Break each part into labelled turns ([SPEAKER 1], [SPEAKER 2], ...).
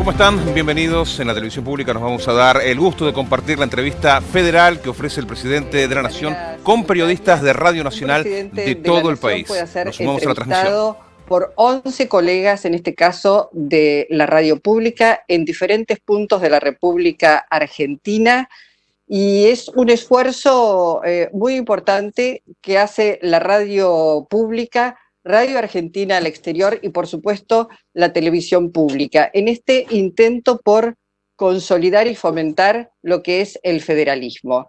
[SPEAKER 1] ¿Cómo están? Bienvenidos. En la televisión pública nos vamos a dar el gusto de compartir la entrevista federal que ofrece el presidente de la Nación con periodistas de Radio Nacional de todo el país. Nos sumamos a la transmisión.
[SPEAKER 2] Por 11 colegas, en este caso de la radio pública, en diferentes puntos de la República Argentina, y es un esfuerzo muy importante que hace la radio pública, Radio Argentina al exterior y, por supuesto, la televisión pública, en este intento por consolidar y fomentar lo que es el federalismo.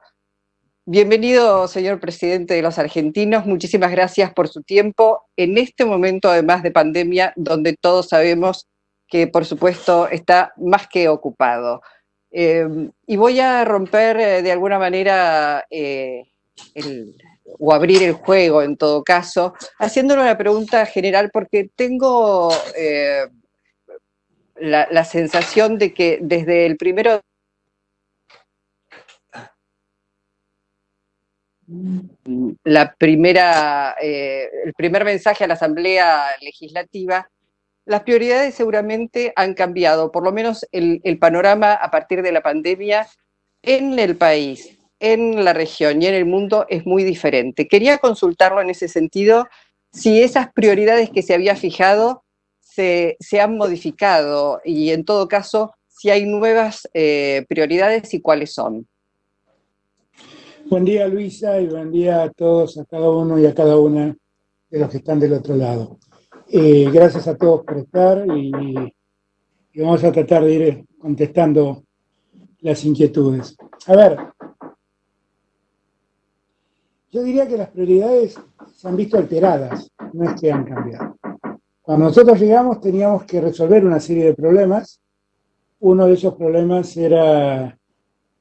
[SPEAKER 2] Bienvenido, señor presidente de los argentinos, muchísimas gracias por su tiempo en este momento, además de pandemia, donde todos sabemos que, por supuesto, está más que ocupado. Y voy a romper de alguna manera o abrir el juego, en todo caso, haciéndole una pregunta general, porque tengo la sensación de que desde el primero el primer mensaje a la Asamblea Legislativa, las prioridades seguramente han cambiado, por lo menos el panorama a partir de la pandemia en el país, en la región y en el mundo es muy diferente. Quería consultarlo en ese sentido, si esas prioridades que se había fijado se han modificado y, en todo caso, si hay nuevas prioridades y cuáles son.
[SPEAKER 3] Buen día, Luisa, y buen día a todos, a cada uno y a cada una de los que están del otro lado. Gracias a todos por estar y vamos a tratar de ir contestando las inquietudes. A ver, yo diría que las prioridades se han visto alteradas, no es que han cambiado. Cuando nosotros llegamos teníamos que resolver una serie de problemas. Uno de esos problemas era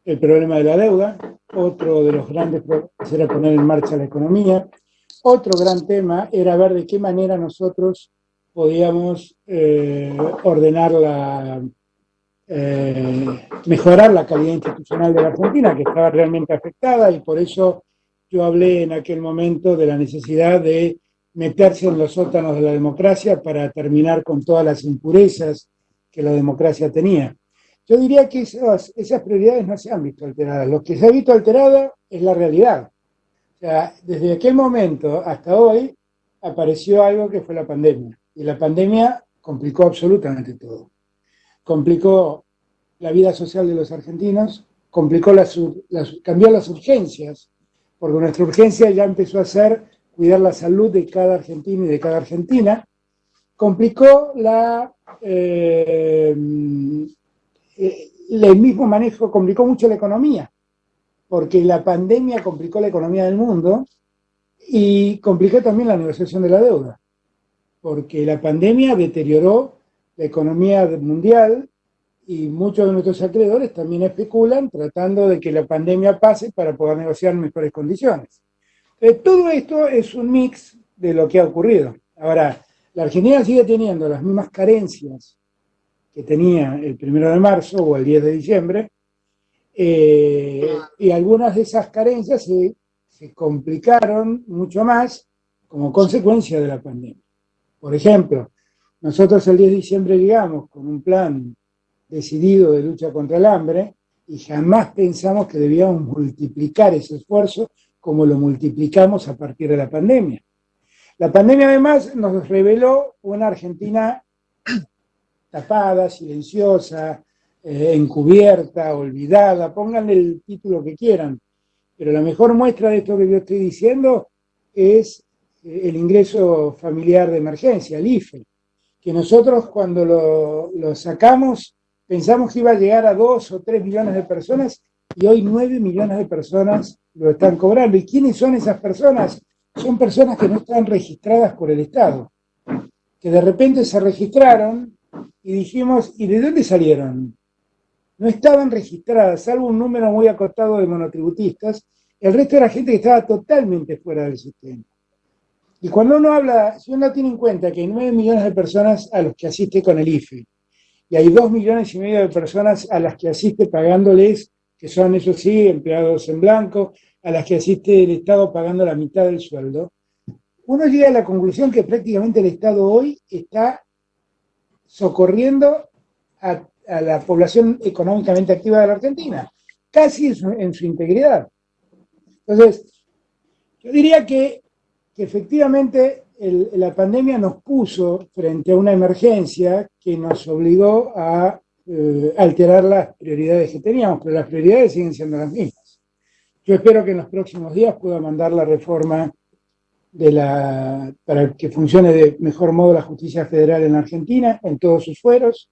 [SPEAKER 3] el problema de la deuda, otro de los grandes problemas era poner en marcha la economía, otro gran tema era ver de qué manera nosotros podíamos mejorar la calidad institucional de la Argentina, que estaba realmente afectada, y por eso yo hablé en aquel momento de la necesidad de meterse en los sótanos de la democracia para terminar con todas las impurezas que la democracia tenía. Yo diría que esas prioridades no se han visto alteradas. Lo que se ha visto alterado es la realidad. O sea, desde aquel momento hasta hoy apareció algo que fue la pandemia. Y la pandemia complicó absolutamente todo. Complicó la vida social de los argentinos, cambió las urgencias, porque nuestra urgencia ya empezó a ser cuidar la salud de cada argentino y de cada argentina. Complicó el mismo manejo, complicó mucho la economía, porque la pandemia complicó la economía del mundo y complicó también la negociación de la deuda, porque la pandemia deterioró la economía mundial y muchos de nuestros acreedores también especulan tratando de que la pandemia pase para poder negociar mejores condiciones. Todo esto es un mix de lo que ha ocurrido. Ahora, la Argentina sigue teniendo las mismas carencias que tenía el 1 de marzo o el 10 de diciembre, y algunas de esas carencias se complicaron mucho más como consecuencia de la pandemia. Por ejemplo, nosotros el 10 de diciembre llegamos con un plan decidido de lucha contra el hambre y jamás pensamos que debíamos multiplicar ese esfuerzo como lo multiplicamos a partir de la pandemia. La pandemia además nos reveló una Argentina tapada, silenciosa, encubierta, olvidada, pónganle el título que quieran, pero la mejor muestra de esto que yo estoy diciendo es el ingreso familiar de emergencia, el IFE, que nosotros cuando lo sacamos pensamos que iba a llegar a 2 o 3 millones de personas y hoy 9 millones de personas lo están cobrando. ¿Y quiénes son esas personas? Son personas que no están registradas por el Estado, que de repente se registraron y dijimos, ¿y de dónde salieron? No estaban registradas, salvo un número muy acotado de monotributistas, el resto era gente que estaba totalmente fuera del sistema. Y cuando uno habla, si uno tiene en cuenta que hay 9 millones de personas a los que asiste con el IFE, y hay 2,5 millones de personas a las que asiste pagándoles, que son, eso sí, empleados en blanco, a las que asiste el Estado pagando la mitad del sueldo, uno llega a la conclusión que prácticamente el Estado hoy está socorriendo a a la población económicamente activa de la Argentina, casi en su integridad. Entonces, yo diría que efectivamente la pandemia nos puso frente a una emergencia que nos obligó a alterar las prioridades que teníamos, pero las prioridades siguen siendo las mismas. Yo espero que en los próximos días pueda mandar la reforma para que funcione de mejor modo la justicia federal en Argentina, en todos sus fueros,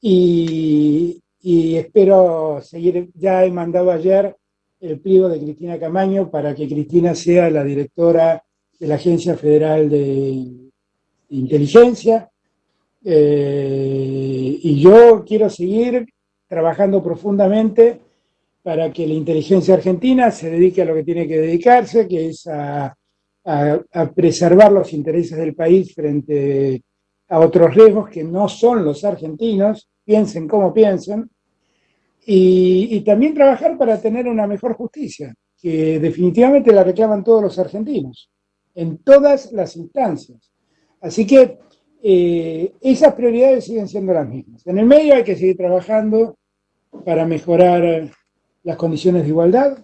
[SPEAKER 3] y espero seguir. Ya he mandado ayer el pliego de Cristina Camaño para que Cristina sea la directora de la Agencia Federal de Inteligencia, y yo quiero seguir trabajando profundamente para que la inteligencia argentina se dedique a lo que tiene que dedicarse, que es a preservar los intereses del país frente a otros riesgos que no son los argentinos, piensen como piensen, y también trabajar para tener una mejor justicia, que definitivamente la reclaman todos los argentinos, en todas las instancias. Así que esas prioridades siguen siendo las mismas. En el medio hay que seguir trabajando para mejorar las condiciones de igualdad,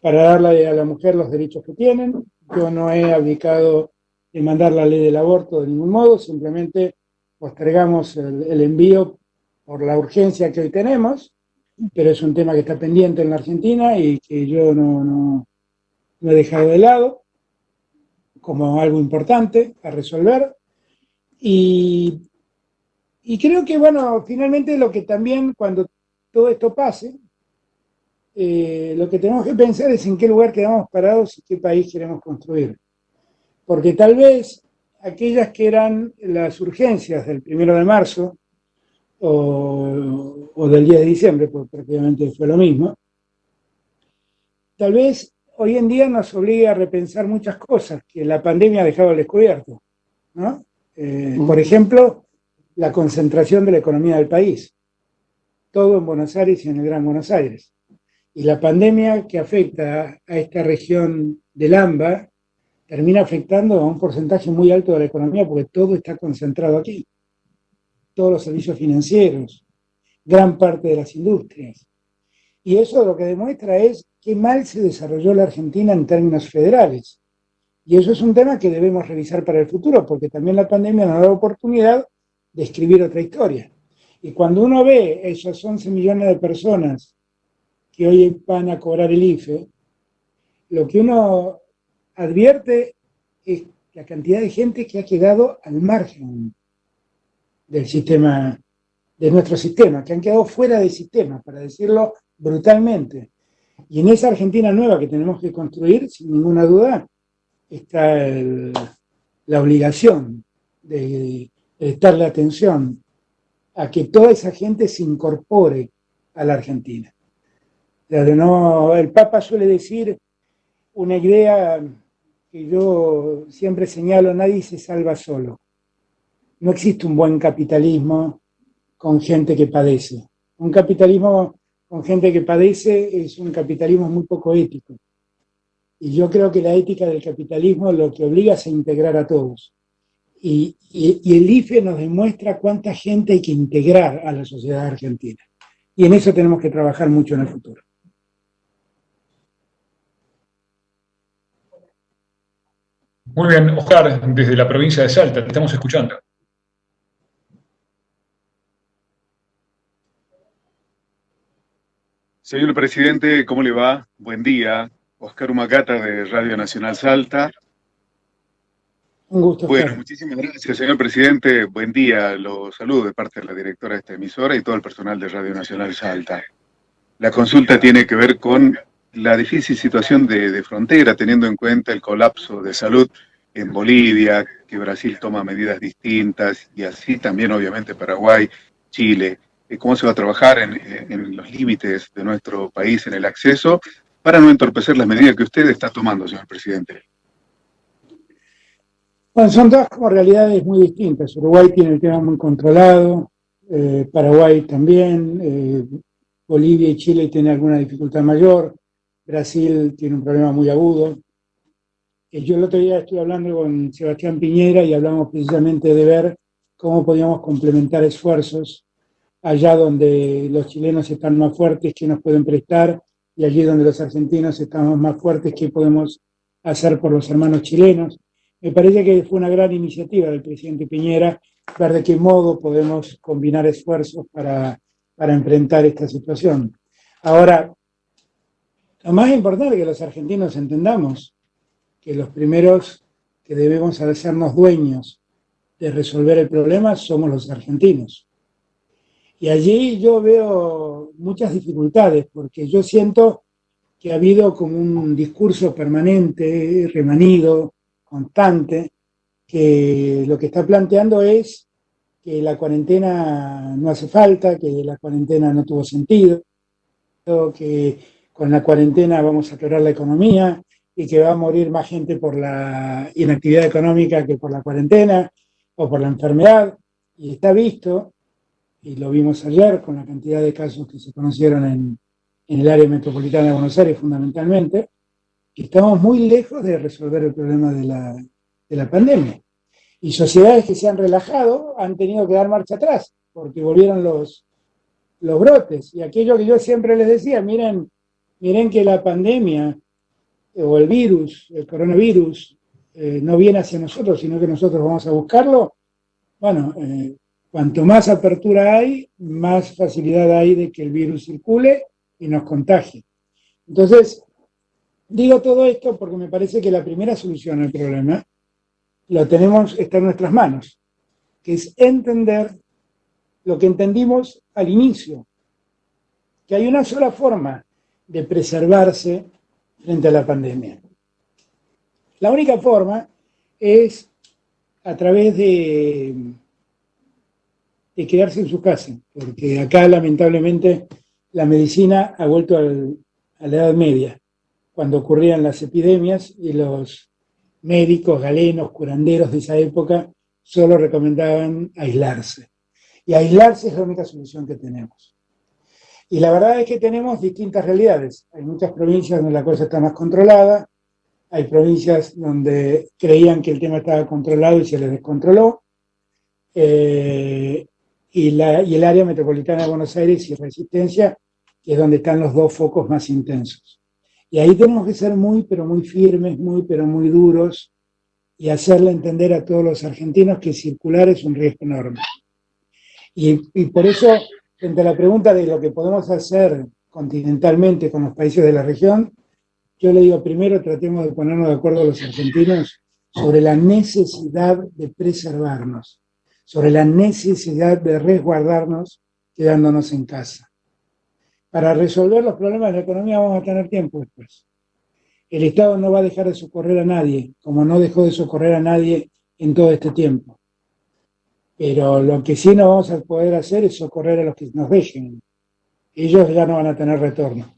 [SPEAKER 3] para darle a la mujer los derechos que tienen. Yo no he abdicado de mandar la ley del aborto de ningún modo, simplemente postergamos el envío por la urgencia que hoy tenemos, pero es un tema que está pendiente en la Argentina y que yo no he dejado de lado como algo importante a resolver. Y creo que, bueno, finalmente lo que también, cuando todo esto pase, lo que tenemos que pensar es en qué lugar quedamos parados y qué país queremos construir. Porque tal vez aquellas que eran las urgencias del 1 de marzo o del 10 de diciembre, porque prácticamente fue lo mismo, tal vez hoy en día nos obligue a repensar muchas cosas que la pandemia ha dejado al descubierto, ¿no? Por ejemplo, la concentración de la economía del país, todo en Buenos Aires y en el Gran Buenos Aires. Y la pandemia que afecta a esta región del AMBA termina afectando a un porcentaje muy alto de la economía porque todo está concentrado aquí. Todos los servicios financieros, gran parte de las industrias. Y eso lo que demuestra es qué mal se desarrolló la Argentina en términos federales. Y eso es un tema que debemos revisar para el futuro, porque también la pandemia nos da oportunidad de escribir otra historia. Y cuando uno ve esos 11 millones de personas que hoy van a cobrar el IFE, lo que uno advierte es la cantidad de gente que ha quedado al margen del sistema, de nuestro sistema, que han quedado fuera del sistema, para decirlo brutalmente. Y en esa Argentina nueva que tenemos que construir, sin ninguna duda, está la obligación de prestarle atención a que toda esa gente se incorpore a la Argentina. El Papa suele decir una idea que yo siempre señalo: nadie se salva solo. No existe un buen capitalismo con gente que padece. Un capitalismo con gente que padece es un capitalismo muy poco ético. Y yo creo que la ética del capitalismo lo que obliga es a integrar a todos. Y el IFE nos demuestra cuánta gente hay que integrar a la sociedad argentina. Y en eso tenemos que trabajar mucho en el futuro.
[SPEAKER 4] Muy bien, Oscar, desde la provincia de Salta, te estamos escuchando.
[SPEAKER 5] Señor presidente, ¿cómo le va? Buen día. Oscar Humacata de Radio Nacional Salta.
[SPEAKER 3] Un gusto.
[SPEAKER 5] Bueno, muchísimas gracias, señor presidente. Buen día. Lo saludo de parte de la directora de esta emisora y todo el personal de Radio Nacional Salta. La consulta tiene que ver con la difícil situación de frontera, teniendo en cuenta el colapso de salud en Bolivia, que Brasil toma medidas distintas, y así también obviamente Paraguay, Chile. ¿Cómo se va a trabajar en los límites de nuestro país en el acceso para no entorpecer las medidas que usted está tomando, señor presidente?
[SPEAKER 3] Bueno, son dos realidades muy distintas. Uruguay tiene el tema muy controlado, Paraguay también, Bolivia y Chile tienen alguna dificultad mayor, Brasil tiene un problema muy agudo. Yo el otro día estuve hablando con Sebastián Piñera y hablamos precisamente de ver cómo podíamos complementar esfuerzos allá donde los chilenos están más fuertes, qué nos pueden prestar, y allí donde los argentinos estamos más fuertes, qué podemos hacer por los hermanos chilenos. Me parece que fue una gran iniciativa del presidente Piñera ver de qué modo podemos combinar esfuerzos para enfrentar esta situación. Ahora, lo más importante es que los argentinos entendamos que los primeros que debemos hacernos dueños de resolver el problema somos los argentinos. Y allí yo veo muchas dificultades, porque yo siento que ha habido como un discurso permanente, remanido, constante, que lo que está planteando es que la cuarentena no hace falta, que la cuarentena no tuvo sentido, que con la cuarentena vamos a quebrar la economía y que va a morir más gente por la inactividad económica que por la cuarentena o por la enfermedad. Y está visto, y lo vimos ayer con la cantidad de casos que se conocieron en el área metropolitana de Buenos Aires fundamentalmente, que estamos muy lejos de resolver el problema de la pandemia. Y sociedades que se han relajado han tenido que dar marcha atrás, porque volvieron los brotes. Y aquello que yo siempre les decía, miren que la pandemia o el virus, el coronavirus, no viene hacia nosotros, sino que nosotros vamos a buscarlo. Bueno, cuanto más apertura hay, más facilidad hay de que el virus circule y nos contagie. Entonces, digo todo esto porque me parece que la primera solución al problema está en nuestras manos, que es entender lo que entendimos al inicio, que hay una sola forma de preservarse frente a la pandemia. La única forma es a través de quedarse en su casa, porque acá lamentablemente la medicina ha vuelto a la Edad Media, cuando ocurrían las epidemias y los médicos, galenos, curanderos de esa época solo recomendaban aislarse. Y aislarse es la única solución que tenemos. Y la verdad es que tenemos distintas realidades. Hay muchas provincias donde la cosa está más controlada, hay provincias donde creían que el tema estaba controlado y se les descontroló, y el área metropolitana de Buenos Aires y Resistencia, que es donde están los dos focos más intensos. Y ahí tenemos que ser muy, pero muy firmes, muy, pero muy duros, y hacerle entender a todos los argentinos que circular es un riesgo enorme. Y por eso, frente a la pregunta de lo que podemos hacer continentalmente con los países de la región, yo le digo, primero tratemos de ponernos de acuerdo a los argentinos sobre la necesidad de preservarnos, sobre la necesidad de resguardarnos quedándonos en casa. Para resolver los problemas de la economía vamos a tener tiempo después. El Estado no va a dejar de socorrer a nadie, como no dejó de socorrer a nadie en todo este tiempo. Pero lo que sí no vamos a poder hacer es socorrer a los que nos dejen. Ellos ya no van a tener retorno.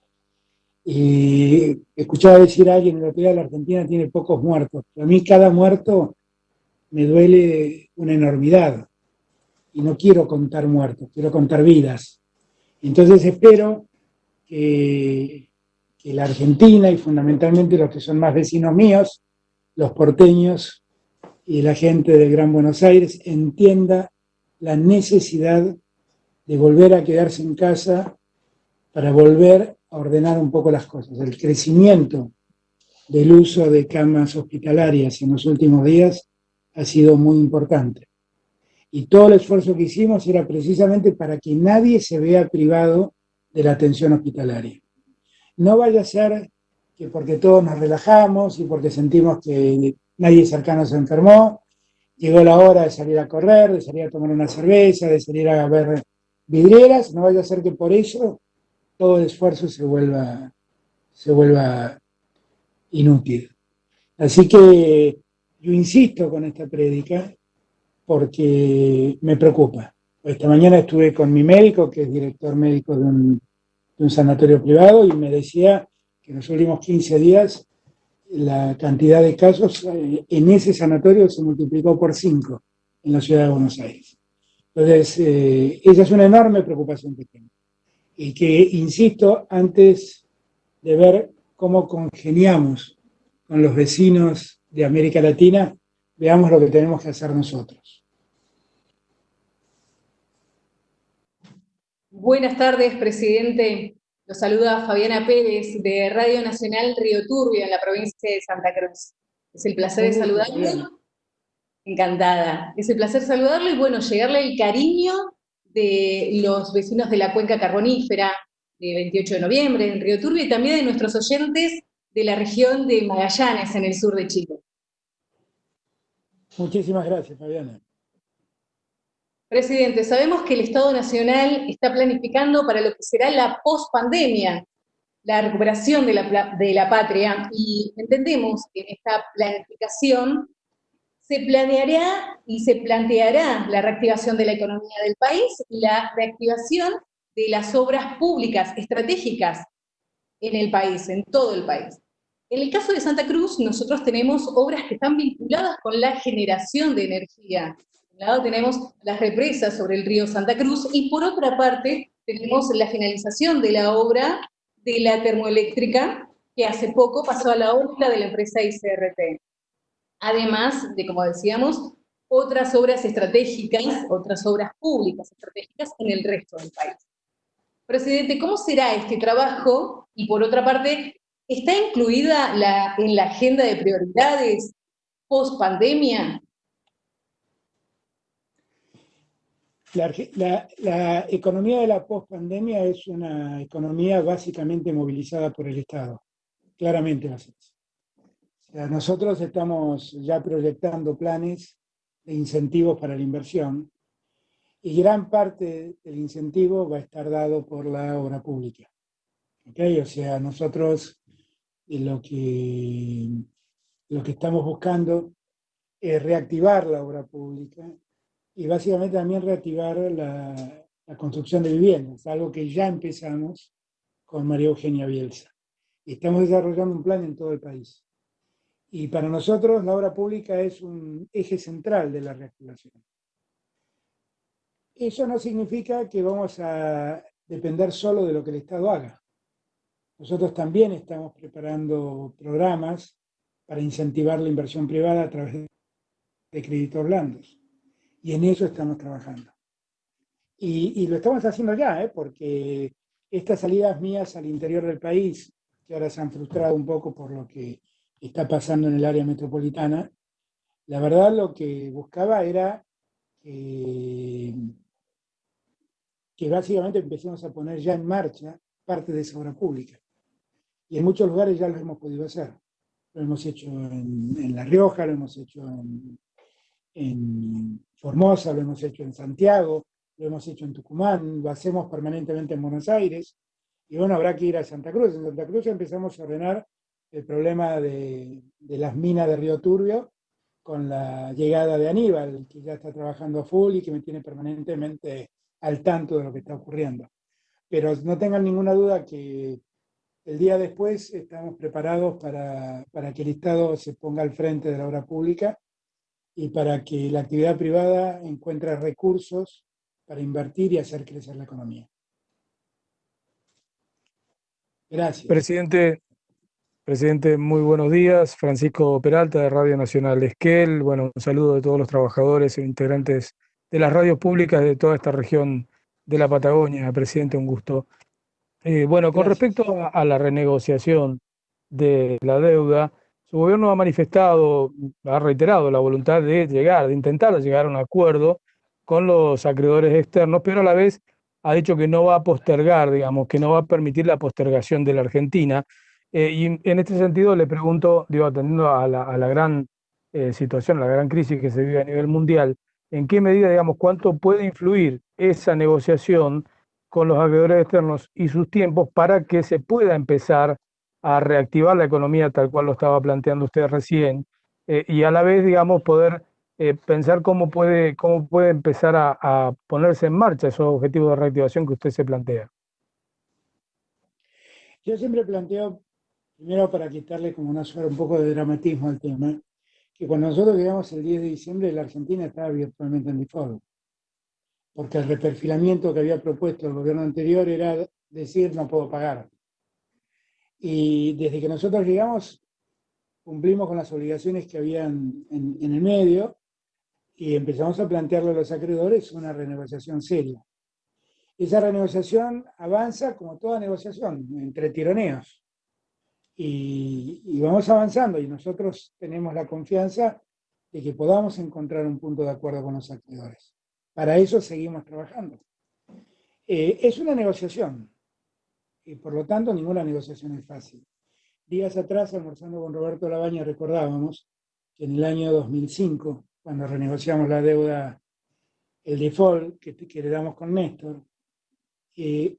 [SPEAKER 3] Y escuchaba decir a alguien, en la teoría la Argentina tiene pocos muertos. A mí cada muerto me duele una enormidad. Y no quiero contar muertos, quiero contar vidas. Entonces espero que la Argentina, y fundamentalmente los que son más vecinos míos, los porteños y la gente del Gran Buenos Aires, entienda la necesidad de volver a quedarse en casa para volver a ordenar un poco las cosas. El crecimiento del uso de camas hospitalarias en los últimos días ha sido muy importante. Y todo el esfuerzo que hicimos era precisamente para que nadie se vea privado de la atención hospitalaria. No vaya a ser que porque todos nos relajamos y porque sentimos que nadie cercano se enfermó, llegó la hora de salir a correr, de salir a tomar una cerveza, de salir a ver vidrieras, no vaya a ser que por eso todo el esfuerzo se vuelva inútil. Así que yo insisto con esta prédica, porque me preocupa. Esta mañana estuve con mi médico, que es director médico de un sanatorio privado, y me decía que en los últimos 15 días la cantidad de casos en ese sanatorio se multiplicó por 5 en la ciudad de Buenos Aires. Entonces, esa es una enorme preocupación que tengo. Y que, insisto, antes de ver cómo congeniamos con los vecinos de América Latina, veamos lo que tenemos que hacer nosotros.
[SPEAKER 6] Buenas tardes, presidente. Los saluda Fabiana Pérez de Radio Nacional Río Turbio en la provincia de Santa Cruz. Es el placer de saludarlo. Encantada. Es el placer saludarlo y bueno, llegarle el cariño de los vecinos de la cuenca carbonífera de 28 de noviembre en Río Turbio y también de nuestros oyentes de la región de Magallanes en el sur de Chile.
[SPEAKER 3] Muchísimas gracias, Fabiana.
[SPEAKER 6] Presidente, sabemos que el Estado Nacional está planificando para lo que será la pospandemia, la recuperación de la patria, y entendemos que en esta planificación se planeará y se planteará la reactivación de la economía del país y la reactivación de las obras públicas estratégicas en el país, en todo el país. En el caso de Santa Cruz, nosotros tenemos obras que están vinculadas con la generación de energía. Por un lado tenemos las represas sobre el río Santa Cruz y por otra parte tenemos la finalización de la obra de la termoeléctrica que hace poco pasó a la órbita de la empresa ICRT. Además de, como decíamos, otras obras estratégicas, otras obras públicas estratégicas en el resto del país. Presidente, ¿cómo será este trabajo? Y por otra parte, ¿está incluida en la agenda de prioridades post-pandemia?
[SPEAKER 3] La economía de la post-pandemia es una economía básicamente movilizada por el Estado. Claramente lo es. O sea, nosotros estamos ya proyectando planes de incentivos para la inversión y gran parte del incentivo va a estar dado por la obra pública. ¿Okay? O sea, nosotros lo que estamos buscando es reactivar la obra pública y básicamente también reactivar la construcción de viviendas, algo que ya empezamos con María Eugenia Bielsa. Y estamos desarrollando un plan en todo el país. Y para nosotros la obra pública es un eje central de la reactivación. Eso no significa que vamos a depender solo de lo que el Estado haga. Nosotros también estamos preparando programas para incentivar la inversión privada a través de créditos blandos. Y en eso estamos trabajando. Y lo estamos haciendo ya, porque estas salidas mías al interior del país, que ahora se han frustrado un poco por lo que está pasando en el área metropolitana, la verdad lo que buscaba era que básicamente empecemos a poner ya en marcha parte de esa obra pública. Y en muchos lugares ya lo hemos podido hacer. Lo hemos hecho en La Rioja, lo hemos hecho en Formosa, lo hemos hecho en Santiago, lo hemos hecho en Tucumán, lo hacemos permanentemente en Buenos Aires. Y bueno, habrá que ir a Santa Cruz. En Santa Cruz empezamos a ordenar el problema de las minas de Río Turbio con la llegada de Aníbal, que ya está trabajando a full y que me tiene permanentemente al tanto de lo que está ocurriendo. Pero no tengan ninguna duda que el día después estamos preparados para que el Estado se ponga al frente de la obra pública y para que la actividad privada encuentre recursos para invertir y hacer crecer la economía. Gracias.
[SPEAKER 7] Presidente, muy buenos días. Francisco Peralta de Radio Nacional Esquel. Bueno, un saludo de todos los trabajadores e integrantes de las radios públicas de toda esta región de la Patagonia. Presidente, un gusto. Bueno, con respecto a la renegociación de la deuda, su gobierno ha manifestado, ha reiterado la voluntad de intentar llegar a un acuerdo con los acreedores externos, pero a la vez ha dicho que no va a postergar, digamos, que no va a permitir la postergación de la Argentina. Y en este sentido le pregunto, atendiendo a la gran situación, a la gran crisis que se vive a nivel mundial, ¿en qué medida, digamos, cuánto puede influir esa negociación con los acreedores externos y sus tiempos para que se pueda empezar a reactivar la economía tal cual lo estaba planteando usted recién, y a la vez, digamos, poder pensar cómo puede empezar a ponerse en marcha esos objetivos de reactivación que usted se plantea?
[SPEAKER 3] Yo siempre planteo, primero para quitarle como un poco de dramatismo al tema, que cuando nosotros llegamos el 10 de diciembre, la Argentina estaba virtualmente en default, porque el reperfilamiento que había propuesto el gobierno anterior era decir no puedo pagar. Y desde que nosotros llegamos, cumplimos con las obligaciones que habían en el medio y empezamos a plantearle a los acreedores una renegociación seria. Esa renegociación avanza como toda negociación, entre tironeos. Y vamos avanzando y nosotros tenemos la confianza de que podamos encontrar un punto de acuerdo con los acreedores. Para eso seguimos trabajando. Es una negociación y por lo tanto ninguna negociación es fácil. Días atrás, almorzando con Roberto Labaña, recordábamos que en el año 2005, cuando renegociamos la deuda, el default que heredamos con Néstor,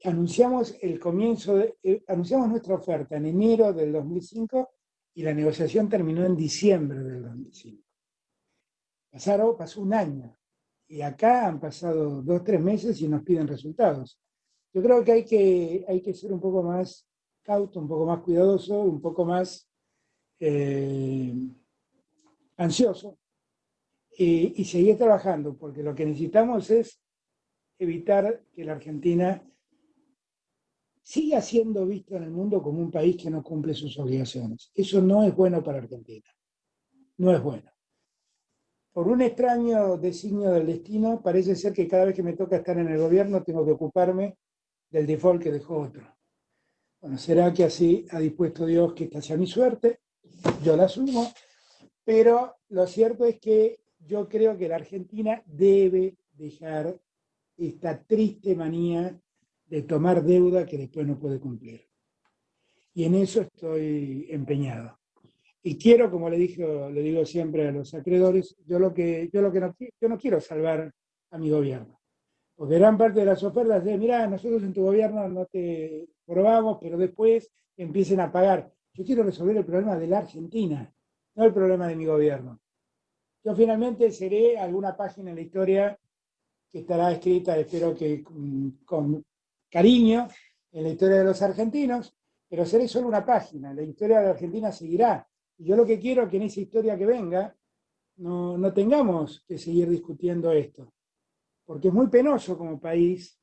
[SPEAKER 3] anunciamos anunciamos nuestra oferta en enero del 2005 y la negociación terminó en diciembre del 2005. Pasó un año y acá han pasado 2 o 3 meses y nos piden resultados. Yo creo que hay que ser un poco más cauto, un poco más cuidadoso, un poco más ansioso y seguir trabajando, porque lo que necesitamos es evitar que la Argentina siga siendo visto en el mundo como un país que no cumple sus obligaciones. Eso no es bueno para Argentina. No es bueno. Por un extraño designio del destino, parece ser que cada vez que me toca estar en el gobierno tengo que ocuparme del default que dejó otro. Bueno, será que así ha dispuesto Dios que esta sea mi suerte, yo la asumo, pero lo cierto es que yo creo que la Argentina debe dejar esta triste manía de tomar deuda que después no puede cumplir. Y en eso estoy empeñado. Y quiero, como le digo siempre a los acreedores, yo no quiero salvar a mi gobierno. Porque gran parte de las ofertas es, mirá, nosotros en tu gobierno no te probamos, pero después empiecen a pagar. Yo quiero resolver el problema de la Argentina, no el problema de mi gobierno. Yo finalmente seré alguna página en la historia que estará escrita, espero que con cariño, en la historia de los argentinos, pero seré solo una página. La historia de la Argentina seguirá. Y yo lo que quiero es que en esa historia que venga no tengamos que seguir discutiendo esto. Porque es muy penoso como país,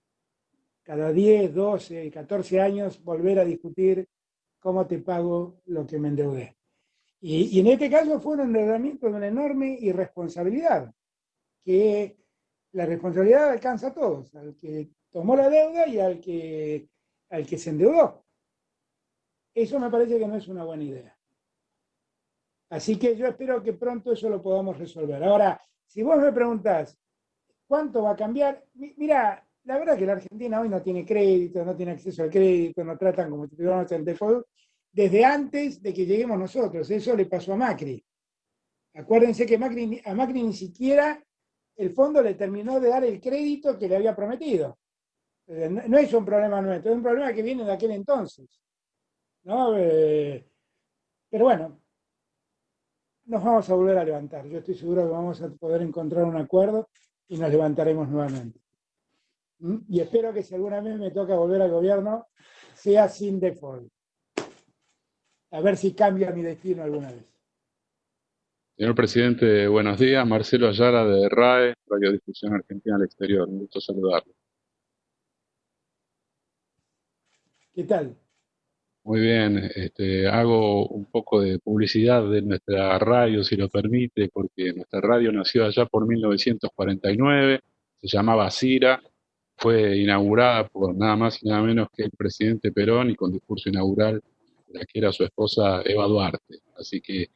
[SPEAKER 3] cada 10, 12, 14 años, volver a discutir cómo te pago lo que me endeudé. Y en este caso fue un endeudamiento de una enorme irresponsabilidad, que la responsabilidad alcanza a todos, al que tomó la deuda y al que se endeudó. Eso me parece que no es una buena idea. Así que yo espero que pronto eso lo podamos resolver. Ahora, si vos me preguntás, ¿cuánto va a cambiar? Mira, la verdad es que la Argentina hoy no tiene crédito, no tiene acceso al crédito, nos tratan como si tuviéramos el default desde antes de que lleguemos nosotros. Eso le pasó a Macri. Acuérdense que a Macri ni siquiera el fondo le terminó de dar el crédito que le había prometido. No es un problema nuestro, es un problema que viene de aquel entonces, ¿no? Pero bueno, nos vamos a volver a levantar. Yo estoy seguro que vamos a poder encontrar un acuerdo y nos levantaremos nuevamente. Y espero que si alguna vez me toca volver al gobierno, sea sin default. A ver si cambia mi destino alguna vez.
[SPEAKER 8] Señor presidente, buenos días. Marcelo Ayala de RAE, Radiodifusión Argentina al Exterior. Un gusto saludarlo.
[SPEAKER 3] ¿Qué tal?
[SPEAKER 8] Muy bien. Hago un poco de publicidad de nuestra radio, si lo permite, porque nuestra radio nació allá por 1949, se llamaba CIRA, fue inaugurada por nada más y nada menos que el presidente Perón y con discurso inaugural de la que era su esposa Eva Duarte. Así que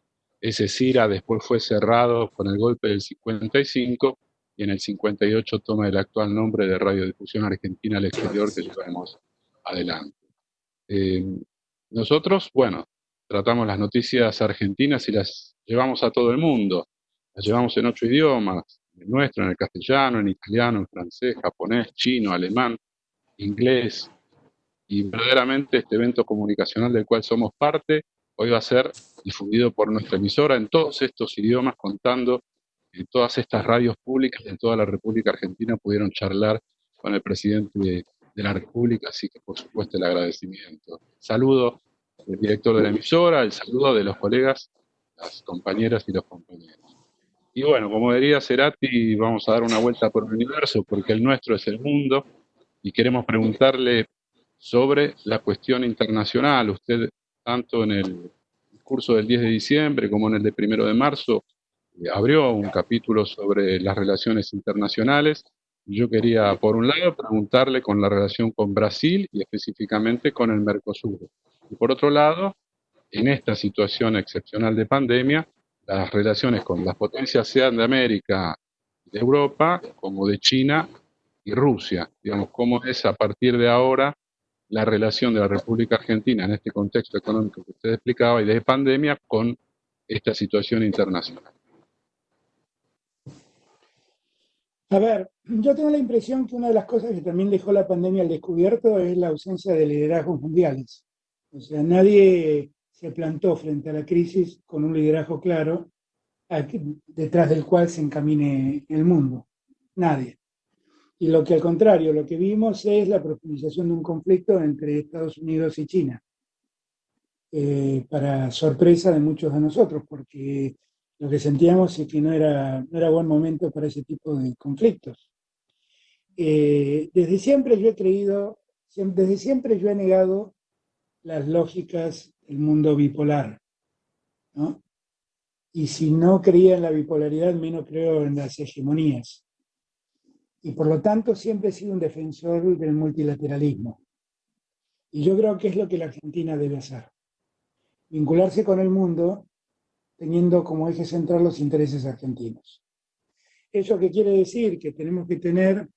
[SPEAKER 8] ese CIRA después fue cerrado con el golpe del 55 y en el 58 toma el actual nombre de Radiodifusión Argentina al Exterior que llevamos adelante. Nosotros, bueno, tratamos las noticias argentinas y las llevamos a todo el mundo. Las llevamos en 8 idiomas, el nuestro, en el castellano, en italiano, en francés, japonés, chino, alemán, inglés. Y verdaderamente este evento comunicacional del cual somos parte hoy va a ser difundido por nuestra emisora en todos estos idiomas, contando que todas estas radios públicas de toda la República Argentina pudieron charlar con el presidente de la República, así que por supuesto el agradecimiento. Saludo del director de la emisora, el saludo de los colegas, las compañeras y los compañeros. Y bueno, como diría Cerati, vamos a dar una vuelta por el universo, porque el nuestro es el mundo, y queremos preguntarle sobre la cuestión internacional. Usted, tanto en el curso del 10 de diciembre como en el de 1 de marzo, abrió un capítulo sobre las relaciones internacionales Yo quería, por un lado, preguntarle con la relación con Brasil y específicamente con el Mercosur. Y por otro lado, en esta situación excepcional de pandemia, las relaciones con las potencias, sean de América, de Europa, como de China y Rusia. Digamos, cómo es a partir de ahora la relación de la República Argentina en este contexto económico que usted explicaba y de pandemia con esta situación internacional.
[SPEAKER 3] A ver, yo tengo la impresión que una de las cosas que también dejó la pandemia al descubierto es la ausencia de liderazgos mundiales. O sea, nadie se plantó frente a la crisis con un liderazgo claro detrás del cual se encamine el mundo. Nadie. Y lo que al contrario, lo que vimos es la profundización de un conflicto entre Estados Unidos y China, para sorpresa de muchos de nosotros, porque lo que sentíamos es que no era buen momento para ese tipo de conflictos. Desde siempre yo he creído, desde siempre yo he negado las lógicas del mundo bipolar, ¿no? Y si no creía en la bipolaridad, menos creo en las hegemonías. Y por lo tanto siempre he sido un defensor del multilateralismo. Y yo creo que es lo que la Argentina debe hacer. Vincularse con el mundo teniendo como eje central los intereses argentinos. ¿Eso qué quiere decir? Que tenemos que tener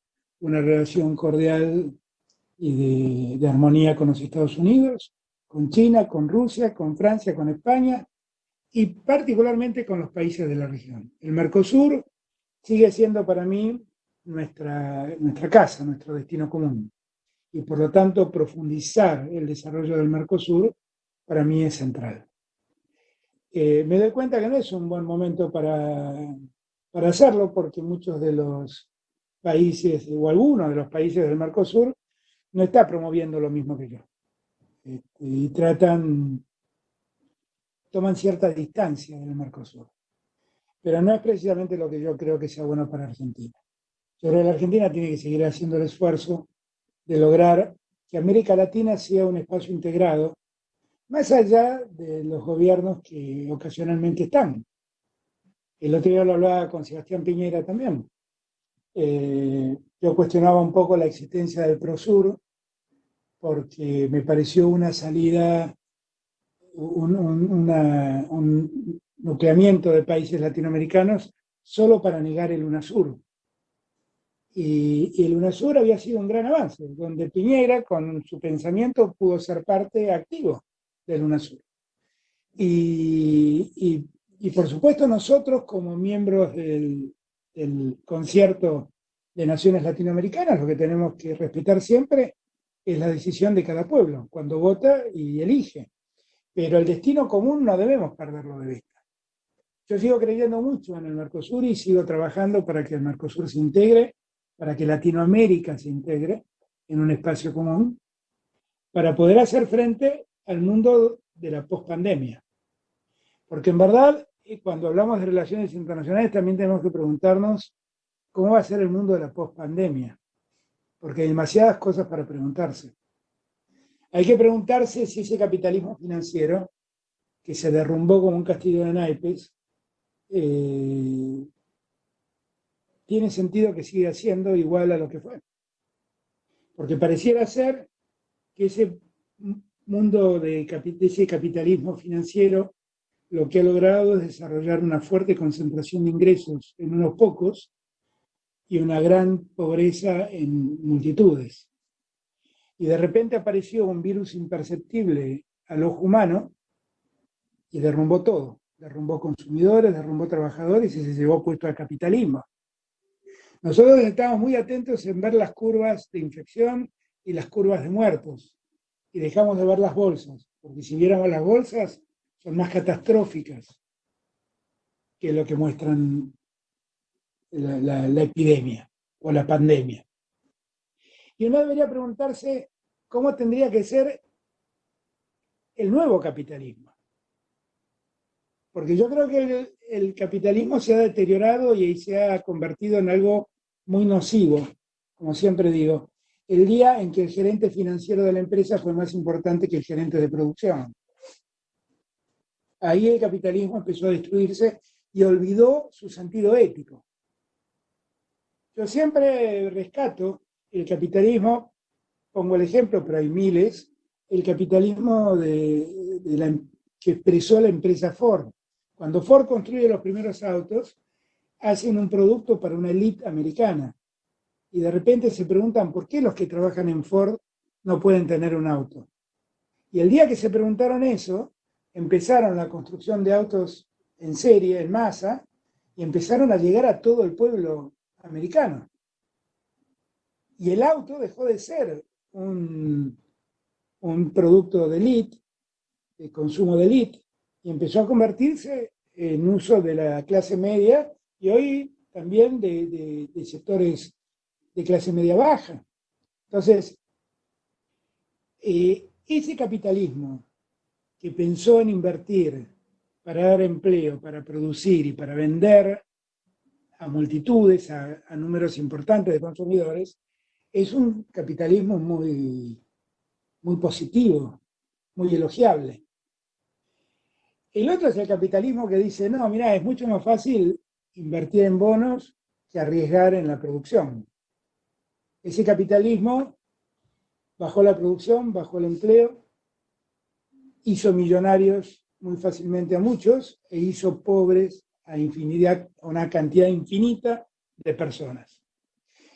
[SPEAKER 3] una relación cordial y de armonía con los Estados Unidos, con China, con Rusia, con Francia, con España y particularmente con los países de la región. El Mercosur sigue siendo para mí nuestra casa, nuestro destino común. Y por lo tanto profundizar el desarrollo del Mercosur para mí es central. Me doy cuenta que no es un buen momento para hacerlo porque muchos de los países, o algunos de los países del Mercosur, no está promoviendo lo mismo que yo. Y toman cierta distancia del Mercosur. Pero no es precisamente lo que yo creo que sea bueno para Argentina. Yo creo que la Argentina tiene que seguir haciendo el esfuerzo de lograr que América Latina sea un espacio integrado, más allá de los gobiernos que ocasionalmente están. El otro día lo hablaba con Sebastián Piñera también. Yo cuestionaba un poco la existencia del Prosur porque me pareció una salida, un nucleamiento de países latinoamericanos solo para negar el UNASUR. Y el UNASUR había sido un gran avance, donde Piñera, con su pensamiento, pudo ser parte activo del UNASUR. Y por supuesto nosotros, como miembros del concierto de naciones latinoamericanas, lo que tenemos que respetar siempre es la decisión de cada pueblo, cuando vota y elige. Pero el destino común no debemos perderlo de vista. Yo sigo creyendo mucho en el Mercosur y sigo trabajando para que el Mercosur se integre, para que Latinoamérica se integre en un espacio común, para poder hacer frente al mundo de la pospandemia. Porque en verdad, cuando hablamos de relaciones internacionales, también tenemos que preguntarnos cómo va a ser el mundo de la pospandemia, porque hay demasiadas cosas para preguntarse. Hay que preguntarse si ese capitalismo financiero, que se derrumbó como un castillo de naipes, tiene sentido que siga siendo igual a lo que fue. Porque pareciera ser que ese mundo de ese capitalismo financiero lo que ha logrado es desarrollar una fuerte concentración de ingresos en unos pocos y una gran pobreza en multitudes. Y de repente apareció un virus imperceptible al ojo humano y derrumbó todo. Derrumbó consumidores, derrumbó trabajadores y se llevó puesto al capitalismo. Nosotros estamos muy atentos en ver las curvas de infección y las curvas de muertos y dejamos de ver las bolsas, porque si viéramos las bolsas son más catastróficas que lo que muestran la epidemia o la pandemia. Y uno debería preguntarse cómo tendría que ser el nuevo capitalismo. Porque yo creo que el capitalismo se ha deteriorado y se ha convertido en algo muy nocivo, como siempre digo, el día en que el gerente financiero de la empresa fue más importante que el gerente de producción. Ahí el capitalismo empezó a destruirse y olvidó su sentido ético. Yo siempre rescato el capitalismo, pongo el ejemplo, pero hay miles, el capitalismo que expresó la empresa Ford. Cuando Ford construye los primeros autos, hacen un producto para una élite americana. Y de repente se preguntan por qué los que trabajan en Ford no pueden tener un auto. Y el día que se preguntaron eso, empezaron la construcción de autos en serie, en masa, y empezaron a llegar a todo el pueblo americano. Y el auto dejó de ser un producto de élite, de consumo de élite, y empezó a convertirse en uso de la clase media y hoy también de sectores de clase media baja. Entonces, ese capitalismo que pensó en invertir para dar empleo, para producir y para vender a multitudes, a números importantes de consumidores, es un capitalismo muy, muy positivo, muy elogiable. El otro es el capitalismo que dice, no, mira, es mucho más fácil invertir en bonos que arriesgar en la producción. Ese capitalismo bajó la producción, bajó el empleo, hizo millonarios muy fácilmente a muchos e hizo pobres a una cantidad infinita de personas.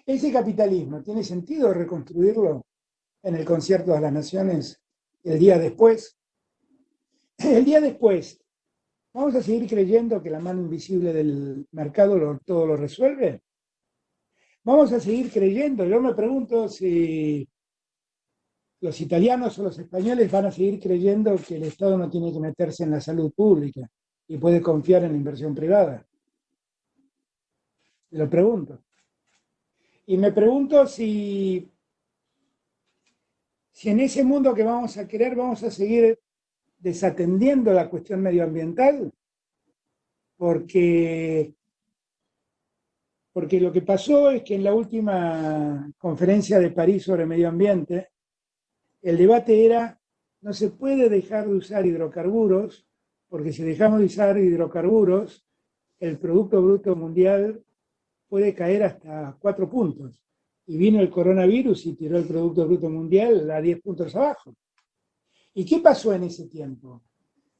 [SPEAKER 3] Ese capitalismo, ¿tiene sentido reconstruirlo en el Concierto de las Naciones el día después? El día después, ¿vamos a seguir creyendo que la mano invisible del mercado todo lo resuelve? Vamos a seguir creyendo. Yo me pregunto si los italianos o los españoles van a seguir creyendo que el Estado no tiene que meterse en la salud pública y puede confiar en la inversión privada. Me lo pregunto. Y me pregunto si en ese mundo que vamos a querer vamos a seguir desatendiendo la cuestión medioambiental, porque lo que pasó es que en la última conferencia de París sobre medio ambiente, el debate era, no se puede dejar de usar hidrocarburos, porque si dejamos de usar hidrocarburos, el Producto Bruto Mundial puede caer hasta 4 puntos. Y vino el coronavirus y tiró el Producto Bruto Mundial a 10 puntos abajo. ¿Y qué pasó en ese tiempo?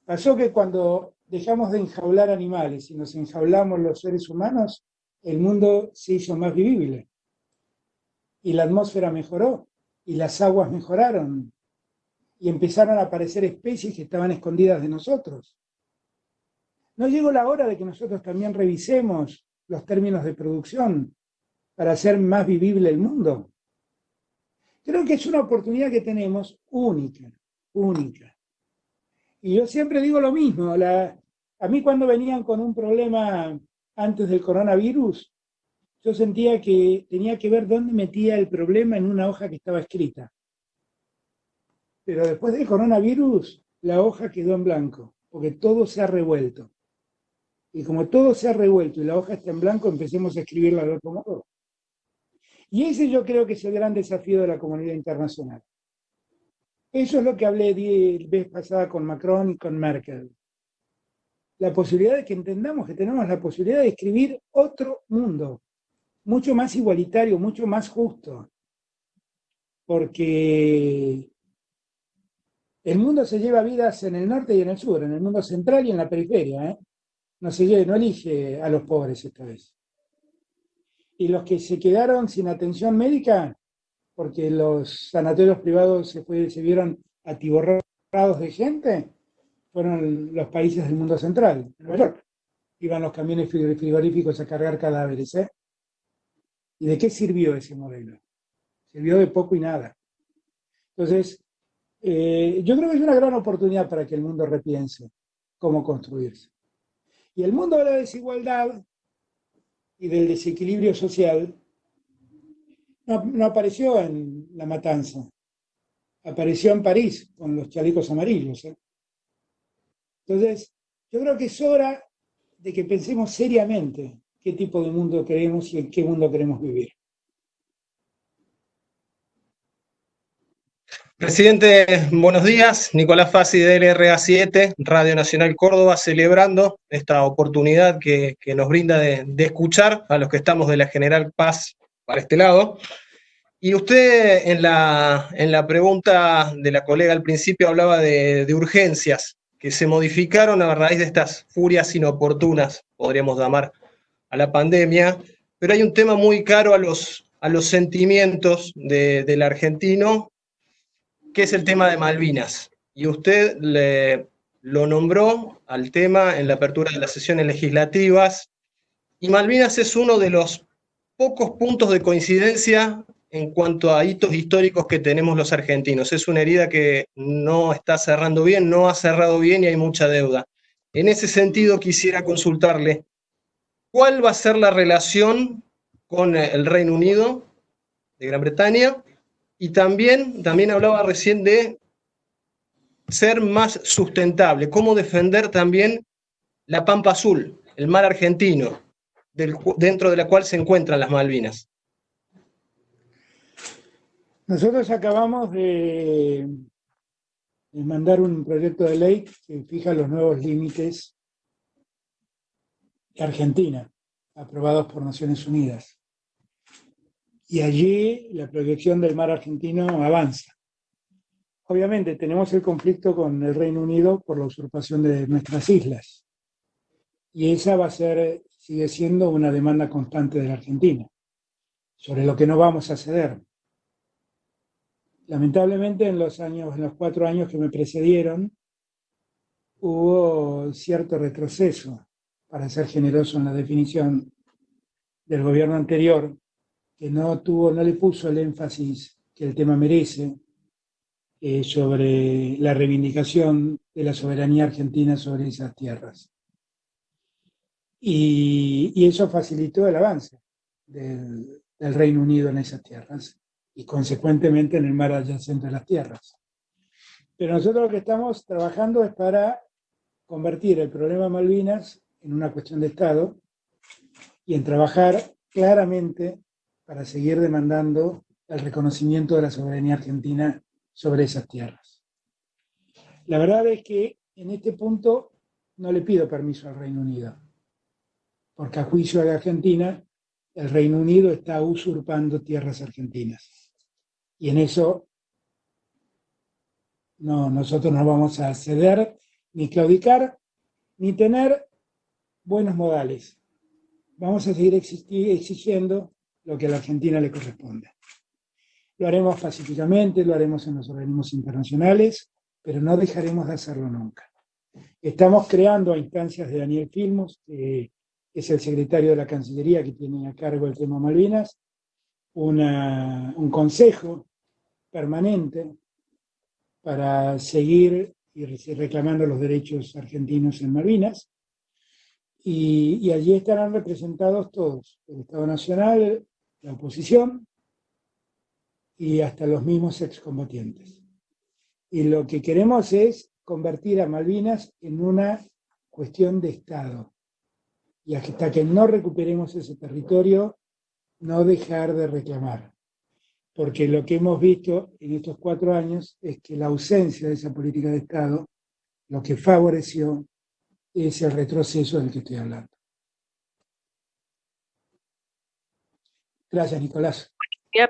[SPEAKER 3] Pasó que cuando dejamos de enjaular animales y nos enjaulamos los seres humanos, el mundo se hizo más vivible. Y la atmósfera mejoró, y las aguas mejoraron, y empezaron a aparecer especies que estaban escondidas de nosotros. ¿No llegó la hora de que nosotros también revisemos los términos de producción para hacer más vivible el mundo? Creo que es una oportunidad que tenemos única. Y yo siempre digo lo mismo, a mí cuando venían con un problema antes del coronavirus, yo sentía que tenía que ver dónde metía el problema en una hoja que estaba escrita. Pero después del coronavirus, la hoja quedó en blanco, porque todo se ha revuelto. Y como todo se ha revuelto y la hoja está en blanco, empecemos a escribirla de otro modo. Y ese yo creo que es el gran desafío de la comunidad internacional. Eso es lo que hablé la vez pasada con Macron y con Merkel. La posibilidad de que entendamos que tenemos la posibilidad de escribir otro mundo, mucho más igualitario, mucho más justo. Porque el mundo se lleva vidas en el norte y en el sur, en el mundo central y en la periferia. No elige a los pobres esta vez. Y los que se quedaron sin atención médica, porque los sanatorios privados se vieron atiborrados de gente, fueron los países del mundo central. En Nueva York iban los camiones frigoríficos a cargar cadáveres. ¿Y de qué sirvió ese modelo? Sirvió de poco y nada. Entonces, yo creo que es una gran oportunidad para que el mundo repiense cómo construirse. Y el mundo de la desigualdad y del desequilibrio social no apareció en La Matanza, apareció en París con los chalecos amarillos. Entonces, yo creo que es hora de que pensemos seriamente qué tipo de mundo queremos y en qué mundo queremos vivir.
[SPEAKER 9] Presidente, buenos días. Nicolás Fassi de LRA7, Radio Nacional Córdoba, celebrando esta oportunidad que nos brinda de escuchar a los que estamos de la General Paz para este lado. Y usted en la pregunta de la colega al principio hablaba de urgencias que se modificaron a raíz de estas furias inoportunas, podríamos llamar, a la pandemia, pero hay un tema muy caro a los sentimientos del argentino, que es el tema de Malvinas. Y usted lo nombró al tema en la apertura de las sesiones legislativas, y Malvinas es uno de los pocos puntos de coincidencia en cuanto a hitos históricos que tenemos los argentinos. Es una herida que no está cerrando bien, no ha cerrado bien y hay mucha deuda. En ese sentido quisiera consultarle, ¿cuál va a ser la relación con el Reino Unido de Gran Bretaña? Y también hablaba recién de ser más sustentable, cómo defender también la Pampa Azul, el mar argentino, dentro de la cual se encuentran las Malvinas.
[SPEAKER 3] Nosotros acabamos de mandar un proyecto de ley que fija los nuevos límites de Argentina, aprobados por Naciones Unidas. Y allí la proyección del mar argentino avanza. Obviamente tenemos el conflicto con el Reino Unido por la usurpación de nuestras islas. Y esa sigue siendo una demanda constante de la Argentina, sobre lo que no vamos a ceder. Lamentablemente en los 4 años que me precedieron, hubo cierto retroceso, para ser generoso en la definición, del gobierno anterior, que no le puso el énfasis que el tema merece sobre la reivindicación de la soberanía argentina sobre esas tierras. Y eso facilitó el avance del Reino Unido en esas tierras y consecuentemente en el mar adyacente a las tierras. Pero nosotros lo que estamos trabajando es para convertir el problema de Malvinas en una cuestión de Estado y en trabajar claramente para seguir demandando el reconocimiento de la soberanía argentina sobre esas tierras. La verdad es que en este punto no le pido permiso al Reino Unido, porque a juicio de Argentina, el Reino Unido está usurpando tierras argentinas. Y en eso nosotros no vamos a ceder, ni claudicar, ni tener buenos modales. Vamos a seguir exigiendo lo que a la Argentina le corresponde. Lo haremos pacíficamente, lo haremos en los organismos internacionales, pero no dejaremos de hacerlo nunca. Estamos creando a instancias de Daniel Filmus, que es el secretario de la Cancillería que tiene a cargo el tema Malvinas, un consejo permanente para seguir reclamando los derechos argentinos en Malvinas, y allí estarán representados todos, el Estado Nacional, la oposición y hasta los mismos excombatientes. Y lo que queremos es convertir a Malvinas en una cuestión de Estado. Y hasta que no recuperemos ese territorio, no dejar de reclamar. Porque lo que hemos visto en estos 4 años es que la ausencia de esa política de Estado, lo que favoreció es el retroceso del que estoy hablando. Gracias, Nicolás.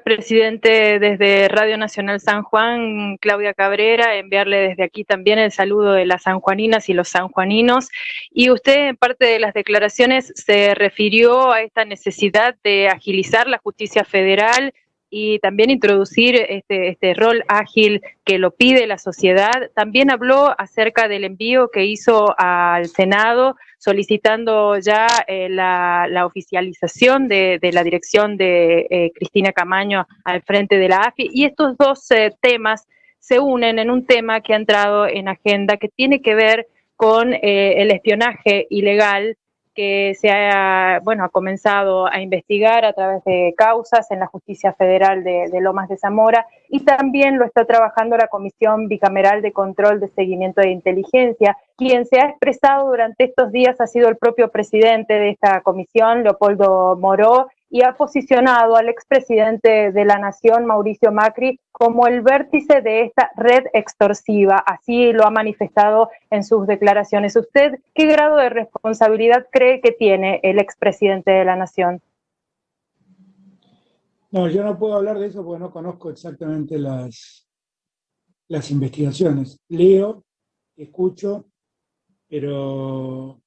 [SPEAKER 10] Presidente, desde Radio Nacional San Juan, Claudia Cabrera, enviarle desde aquí también el saludo de las sanjuaninas y los sanjuaninos. Y usted, en parte de las declaraciones, se refirió a esta necesidad de agilizar la justicia federal y también introducir este rol ágil que lo pide la sociedad. También habló acerca del envío que hizo al Senado solicitando ya la oficialización de la dirección de Cristina Camaño al frente de la AFI. Y estos dos temas se unen en un tema que ha entrado en agenda que tiene que ver con el espionaje ilegal que se ha comenzado a investigar a través de causas en la Justicia Federal de Lomas de Zamora, y también lo está trabajando la Comisión Bicameral de Control de Seguimiento de Inteligencia. Quien se ha expresado durante estos días ha sido el propio presidente de esta comisión, Leopoldo Moró, y ha posicionado al expresidente de la Nación, Mauricio Macri, como el vértice de esta red extorsiva. Así lo ha manifestado en sus declaraciones. ¿Usted qué grado de responsabilidad cree que tiene el expresidente de la Nación?
[SPEAKER 3] No, yo no puedo hablar de eso porque no conozco exactamente las investigaciones. Leo, escucho, pero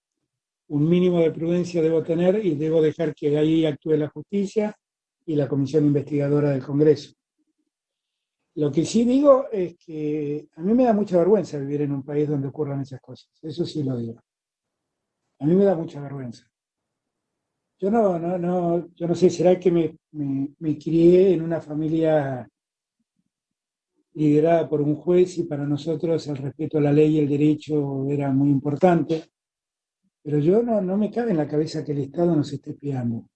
[SPEAKER 3] un mínimo de prudencia debo tener y debo dejar que ahí actúe la justicia y la comisión investigadora del Congreso. Lo que sí digo es que a mí me da mucha vergüenza vivir en un país donde ocurran esas cosas. Eso sí lo digo. A mí me da mucha vergüenza. Yo no sé, será que me crié en una familia liderada por un juez y para nosotros el respeto a la ley y el derecho era muy importante, pero yo no me cabe en la cabeza que el Estado nos esté espiando.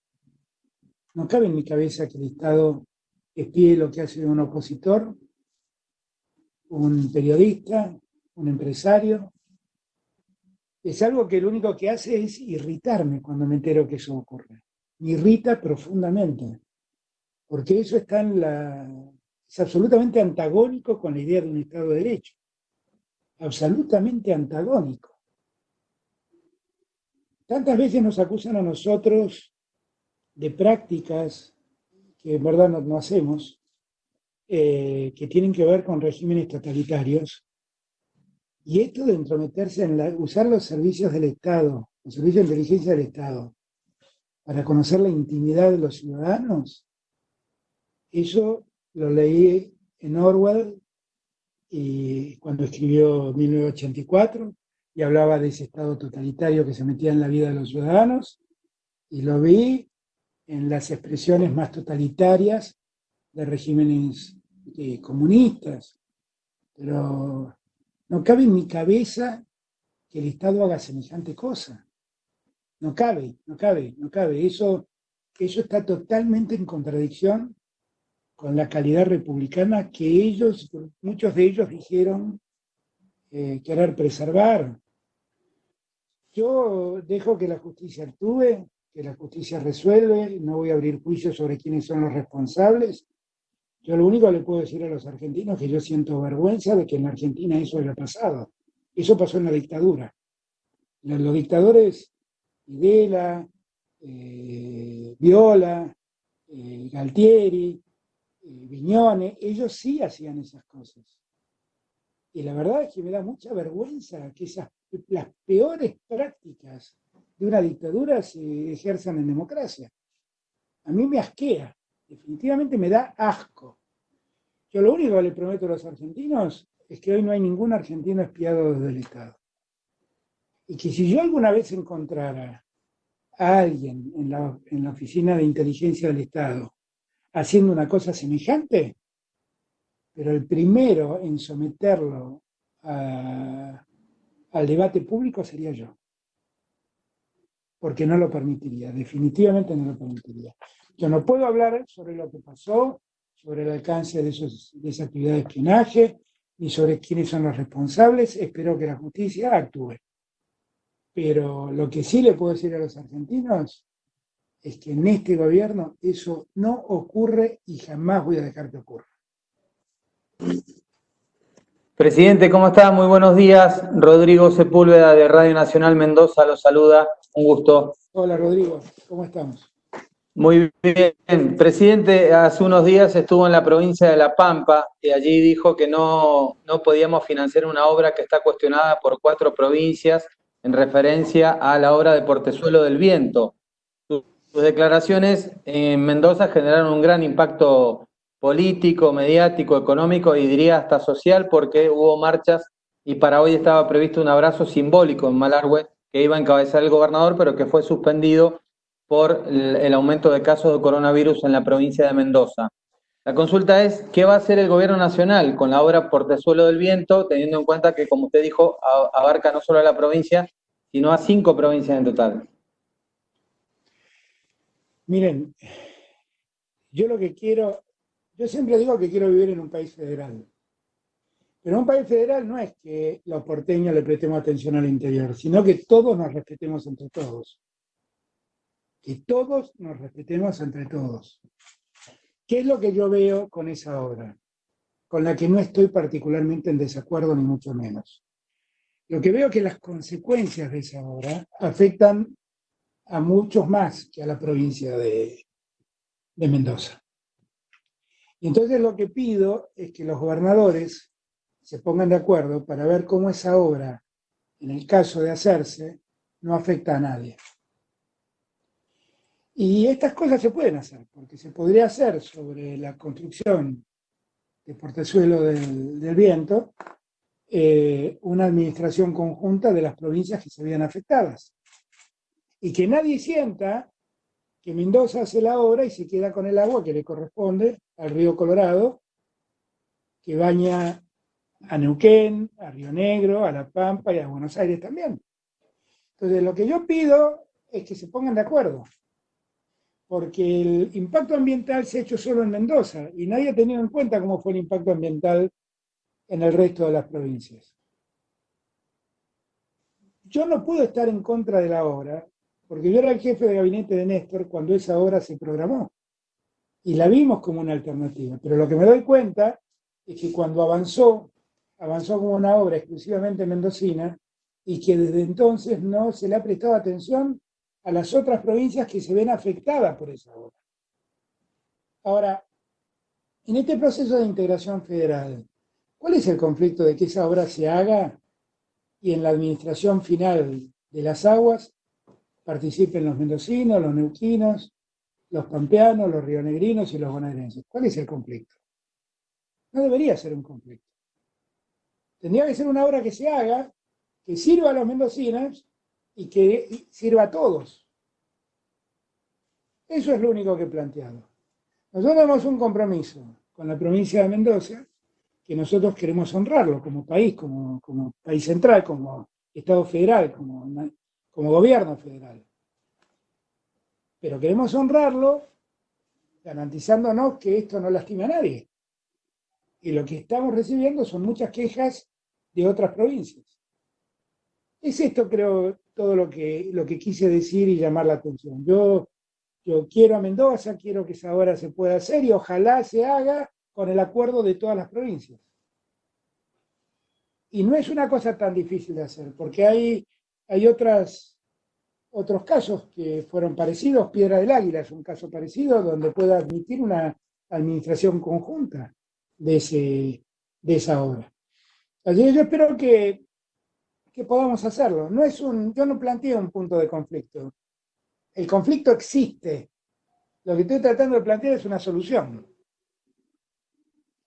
[SPEAKER 3] No cabe en mi cabeza que el Estado espíe lo que hace un opositor, un periodista, un empresario. Es algo que lo único que hace es irritarme cuando me entero que eso ocurre. Me irrita profundamente, porque eso está es absolutamente antagónico con la idea de un Estado de Derecho. Absolutamente antagónico. Tantas veces nos acusan a nosotros de prácticas que en verdad no hacemos, que tienen que ver con regímenes totalitarios. Y esto de entrometerse usar los servicios del Estado, los servicios de inteligencia del Estado, para conocer la intimidad de los ciudadanos, eso lo leí en Orwell y cuando escribió 1984 y hablaba de ese Estado totalitario que se metía en la vida de los ciudadanos, y lo vi en las expresiones más totalitarias de regímenes comunistas. Pero no cabe en mi cabeza que el Estado haga semejante cosa. No cabe. Eso está totalmente en contradicción con la calidad republicana que muchos de ellos dijeron querer preservar. Yo dejo que la justicia actúe, que la justicia resuelve, no voy a abrir juicios sobre quiénes son los responsables. Yo lo único que le puedo decir a los argentinos es que yo siento vergüenza de que en Argentina eso haya pasado. Eso pasó en la dictadura. Los dictadores, Videla, Viola, Galtieri, Viñones, ellos sí hacían esas cosas. Y la verdad es que me da mucha vergüenza que las peores prácticas de una dictadura se ejerzan en democracia. A mí me asquea, definitivamente me da asco. Yo lo único que le prometo a los argentinos es que hoy no hay ningún argentino espiado desde el Estado. Y que si yo alguna vez encontrara a alguien en la oficina de inteligencia del Estado haciendo una cosa semejante, pero el primero en someterlo al debate público sería yo. Porque no lo permitiría, definitivamente no lo permitiría. Yo no puedo hablar sobre lo que pasó, sobre el alcance de esa actividad de espionaje, ni sobre quiénes son los responsables. Espero que la justicia actúe. Pero lo que sí le puedo decir a los argentinos es que en este gobierno eso no ocurre y jamás voy a dejar que ocurra.
[SPEAKER 11] Presidente, ¿cómo está? Muy buenos días. Rodrigo Sepúlveda de Radio Nacional Mendoza lo saluda. Un gusto.
[SPEAKER 3] Hola Rodrigo, ¿cómo estamos?
[SPEAKER 11] Muy bien. Presidente, hace unos días estuvo en la provincia de La Pampa y allí dijo que no podíamos financiar una obra que está cuestionada por 4 provincias en referencia a la obra de Portezuelo del Viento. Sus declaraciones en Mendoza generaron un gran impacto político, mediático, económico y diría hasta social, porque hubo marchas y para hoy estaba previsto un abrazo simbólico en Malargüe que iba a encabezar el gobernador, pero que fue suspendido por el aumento de casos de coronavirus en la provincia de Mendoza. La consulta es, ¿qué va a hacer el gobierno nacional con la obra Portezuelo del Viento, teniendo en cuenta que, como usted dijo, abarca no solo a la provincia, sino a 5 provincias en total?
[SPEAKER 3] Miren, yo siempre digo que quiero vivir en un país federal. Pero un país federal no es que los porteños le prestemos atención al interior, sino que todos nos respetemos entre todos. que todos nos respetemos entre todos. ¿Qué es lo que yo veo con esa obra? Con la que no estoy particularmente en desacuerdo, ni mucho menos. Lo que veo es que las consecuencias de esa obra afectan a muchos más que a la provincia de Mendoza. Y entonces lo que pido es que los gobernadores se pongan de acuerdo para ver cómo esa obra, en el caso de hacerse, no afecta a nadie. Y estas cosas se pueden hacer, porque se podría hacer sobre la construcción de Portezuelo del Viento una administración conjunta de las provincias que se vean afectadas. Y que nadie sienta que Mendoza hace la obra y se queda con el agua que le corresponde al río Colorado, que baña a Neuquén, a Río Negro, a La Pampa y a Buenos Aires también. Entonces, lo que yo pido es que se pongan de acuerdo, porque el impacto ambiental se ha hecho solo en Mendoza y nadie ha tenido en cuenta cómo fue el impacto ambiental en el resto de las provincias. Yo no pude estar en contra de la obra, porque yo era el jefe de gabinete de Néstor cuando esa obra se programó, y la vimos como una alternativa, pero lo que me doy cuenta es que cuando avanzó como una obra exclusivamente mendocina, y que desde entonces no se le ha prestado atención a las otras provincias que se ven afectadas por esa obra. Ahora, en este proceso de integración federal, ¿cuál es el conflicto de que esa obra se haga y en la administración final de las aguas participen los mendocinos, los neuquinos, los pampeanos, los rionegrinos y los bonaerenses? ¿Cuál es el conflicto? No debería ser un conflicto. Tendría que ser una obra que se haga, que sirva a los mendocinos y que sirva a todos. Eso es lo único que he planteado. Nosotros tenemos un compromiso con la provincia de Mendoza, que nosotros queremos honrarlo como país, como país central, como Estado federal, como gobierno federal. Pero queremos honrarlo garantizándonos que esto no lastime a nadie. Y lo que estamos recibiendo son muchas quejas de otras provincias. Es esto, creo, todo lo que quise decir y llamar la atención. Yo quiero a Mendoza, quiero que esa obra se pueda hacer y ojalá se haga con el acuerdo de todas las provincias. Y no es una cosa tan difícil de hacer, porque hay otros casos que fueron parecidos. Piedra del Águila es un caso parecido donde puede admitir una administración conjunta de esa obra. Así que yo espero que podamos hacerlo. Yo no planteo un punto de conflicto. El conflicto existe. Lo que estoy tratando de plantear es una solución.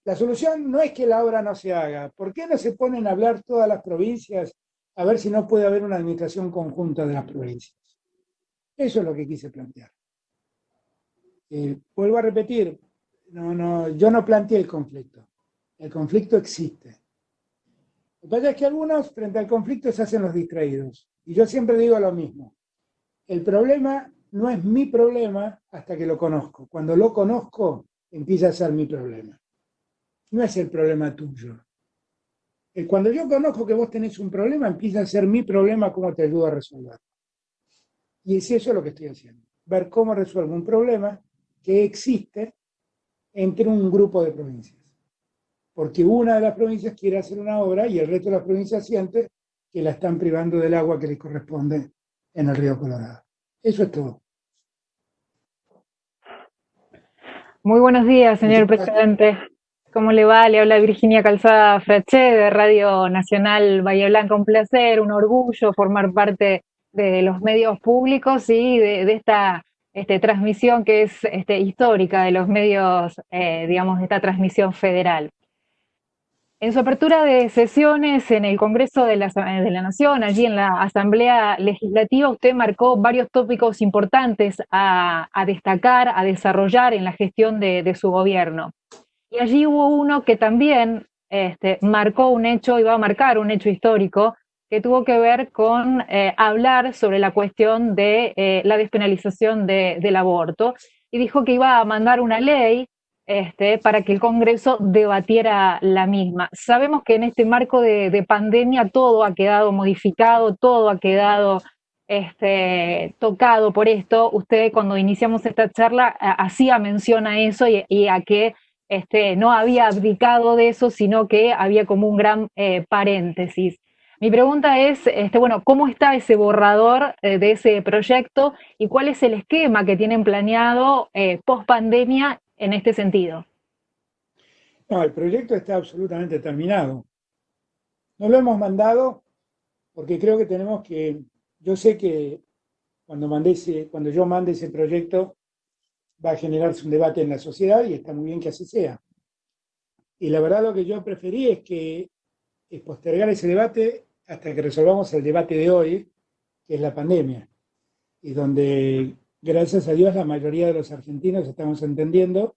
[SPEAKER 3] La solución no es que la obra no se haga. ¿Por qué no se ponen a hablar todas las provincias a ver si no puede haber una administración conjunta de las provincias? Eso es lo que quise plantear. Vuelvo a repetir, yo no planteé el conflicto. El conflicto existe. Lo que pasa es que algunos frente al conflicto se hacen los distraídos. Y yo siempre digo lo mismo. El problema no es mi problema hasta que lo conozco. Cuando lo conozco, empieza a ser mi problema. No es el problema tuyo. Cuando yo conozco que vos tenés un problema, empieza a ser mi problema cómo te ayudo a resolverlo. Y es eso lo que estoy haciendo. Ver cómo resuelvo un problema que existe entre un grupo de provincias. Porque una de las provincias quiere hacer una obra y el resto de las provincias siente que la están privando del agua que les corresponde en el río Colorado. Eso es todo.
[SPEAKER 10] Muy buenos días, señor presidente. ¿Cómo le va? Le habla Virginia Calzada Fraché de Radio Nacional Bahía Blanca. Un placer, un orgullo formar parte de los medios públicos y de esta transmisión que es histórica de los medios, digamos, de esta transmisión federal. En su apertura de sesiones en el Congreso de la Nación, allí en la Asamblea Legislativa, usted marcó varios tópicos importantes a destacar, a desarrollar en la gestión de su gobierno. Y allí hubo uno que también marcó un hecho, iba a marcar un hecho histórico, que tuvo que ver con hablar sobre la cuestión de la despenalización del aborto, y dijo que iba a mandar una ley para que el Congreso debatiera la misma. Sabemos que en este marco de pandemia todo ha quedado modificado, todo ha quedado
[SPEAKER 12] tocado por esto. Usted, cuando iniciamos esta charla, hacía mención a eso y a que no había abdicado de eso, sino que había como un gran paréntesis. Mi pregunta es, bueno, ¿cómo está ese borrador de ese proyecto y cuál es el esquema que tienen planeado post pandemia en este sentido?
[SPEAKER 3] No, el proyecto está absolutamente terminado. No lo hemos mandado porque creo que tenemos que, yo sé que cuando yo mande ese proyecto va a generarse un debate en la sociedad y está muy bien que así sea. Y la verdad lo que yo preferí es postergar ese debate hasta que resolvamos el debate de hoy, que es la pandemia, y donde, gracias a Dios, la mayoría de los argentinos estamos entendiendo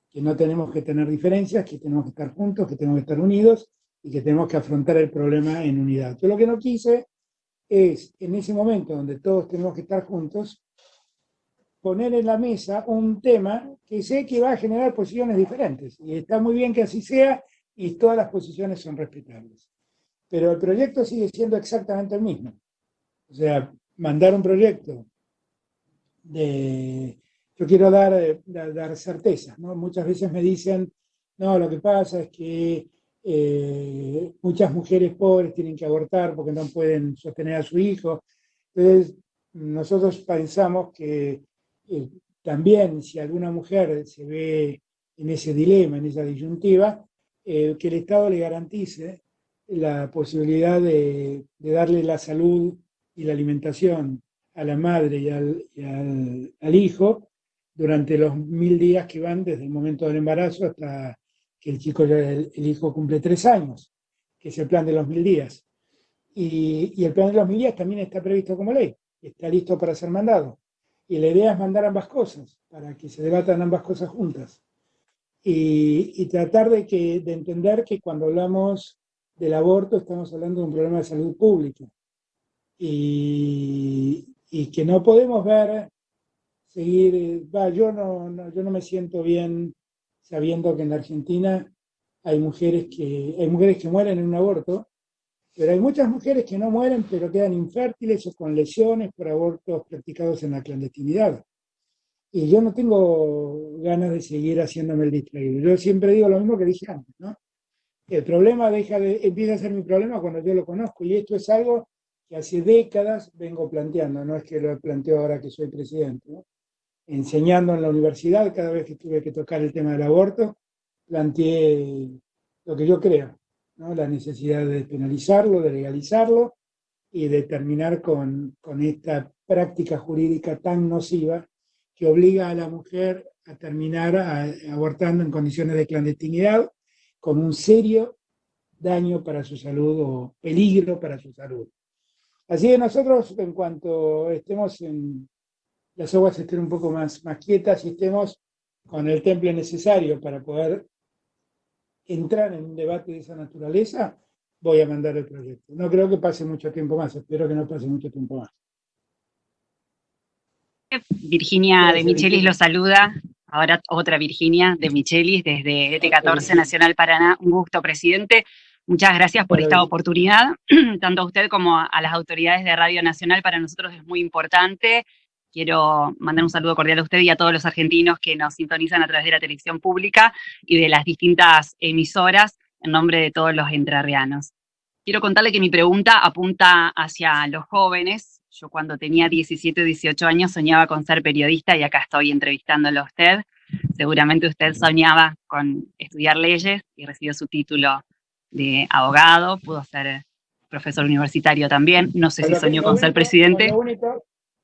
[SPEAKER 3] que no tenemos que tener diferencias, que tenemos que estar juntos, que tenemos que estar unidos y que tenemos que afrontar el problema en unidad. Yo lo que no quise es, en ese momento donde todos tenemos que estar juntos, poner en la mesa un tema que sé que va a generar posiciones diferentes. Y está muy bien que así sea y todas las posiciones son respetables. Pero el proyecto sigue siendo exactamente el mismo. O sea, mandar un proyecto yo quiero dar certeza, ¿no? Muchas veces me dicen, no, lo que pasa es que muchas mujeres pobres tienen que abortar porque no pueden sostener a su hijo. Entonces, nosotros pensamos que también si alguna mujer se ve en ese dilema, en esa disyuntiva, que el Estado le garantice la posibilidad de darle la salud y la alimentación a la madre y al hijo durante los 1000 días que van desde el momento del embarazo hasta que el hijo cumple 3 años, que es el plan de los 1000 días. Y el plan de los 1000 días también está previsto como ley, está listo para ser mandado. Y la idea es mandar ambas cosas, para que se debatan ambas cosas juntas. Y tratar de entender que cuando hablamos del aborto estamos hablando de un problema de salud pública. Y que no podemos yo no me siento bien sabiendo que en la Argentina hay mujeres que mueren en un aborto, pero hay muchas mujeres que no mueren pero quedan infértiles o con lesiones por abortos practicados en la clandestinidad. Y yo no tengo ganas de seguir haciéndome el distraído. Yo siempre digo lo mismo que dije antes, ¿no? El problema empieza a ser mi problema cuando yo lo conozco, y esto es algo que hace décadas vengo planteando, no es que lo planteo ahora que soy presidente, ¿no? Enseñando en la universidad, cada vez que tuve que tocar el tema del aborto, planteé lo que yo creo, ¿no? La necesidad de despenalizarlo, de legalizarlo y de terminar con esta práctica jurídica tan nociva que obliga a la mujer a terminar abortando en condiciones de clandestinidad con un serio daño para su salud o peligro para su salud. Así que nosotros, en cuanto las aguas estén un poco más quietas y estemos con el temple necesario para poder entrar en un debate de esa naturaleza, voy a mandar el proyecto. No creo que pase mucho tiempo más, espero que no pase mucho tiempo más.
[SPEAKER 13] Virginia de Michelis lo saluda, ahora otra Virginia de Michelis desde ET14 Nacional Paraná. Un gusto, presidente. Muchas gracias por esta oportunidad, tanto a usted como a las autoridades de Radio Nacional. Para nosotros es muy importante. Quiero mandar un saludo cordial a usted y a todos los argentinos que nos sintonizan a través de la televisión pública y de las distintas emisoras en nombre de todos los entrerrianos. Quiero contarle que mi pregunta apunta hacia los jóvenes. Yo cuando tenía 17 o 18 años soñaba con ser periodista y acá estoy entrevistándolo a usted. Seguramente usted soñaba con estudiar leyes y recibió su título de abogado, pudo ser profesor universitario también, no sé si soñó con ser presidente.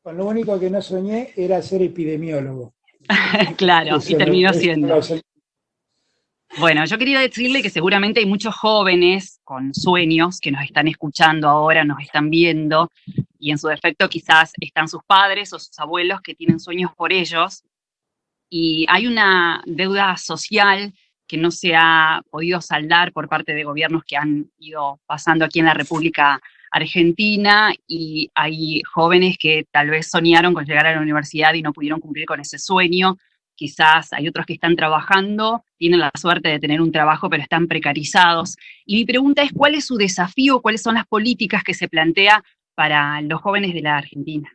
[SPEAKER 3] Con lo único que no soñé era ser epidemiólogo.
[SPEAKER 13] Claro, y terminó siendo. Bueno, yo quería decirle que seguramente hay muchos jóvenes con sueños que nos están escuchando ahora, nos están viendo, y en su defecto quizás están sus padres o sus abuelos que tienen sueños por ellos, y hay una deuda social que no se ha podido saldar por parte de gobiernos que han ido pasando aquí en la República Argentina, y hay jóvenes que tal vez soñaron con llegar a la universidad y no pudieron cumplir con ese sueño. Quizás hay otros que están trabajando, tienen la suerte de tener un trabajo, pero están precarizados. Y mi pregunta es, ¿cuál es su desafío? ¿Cuáles son las políticas que se plantea para los jóvenes de la Argentina?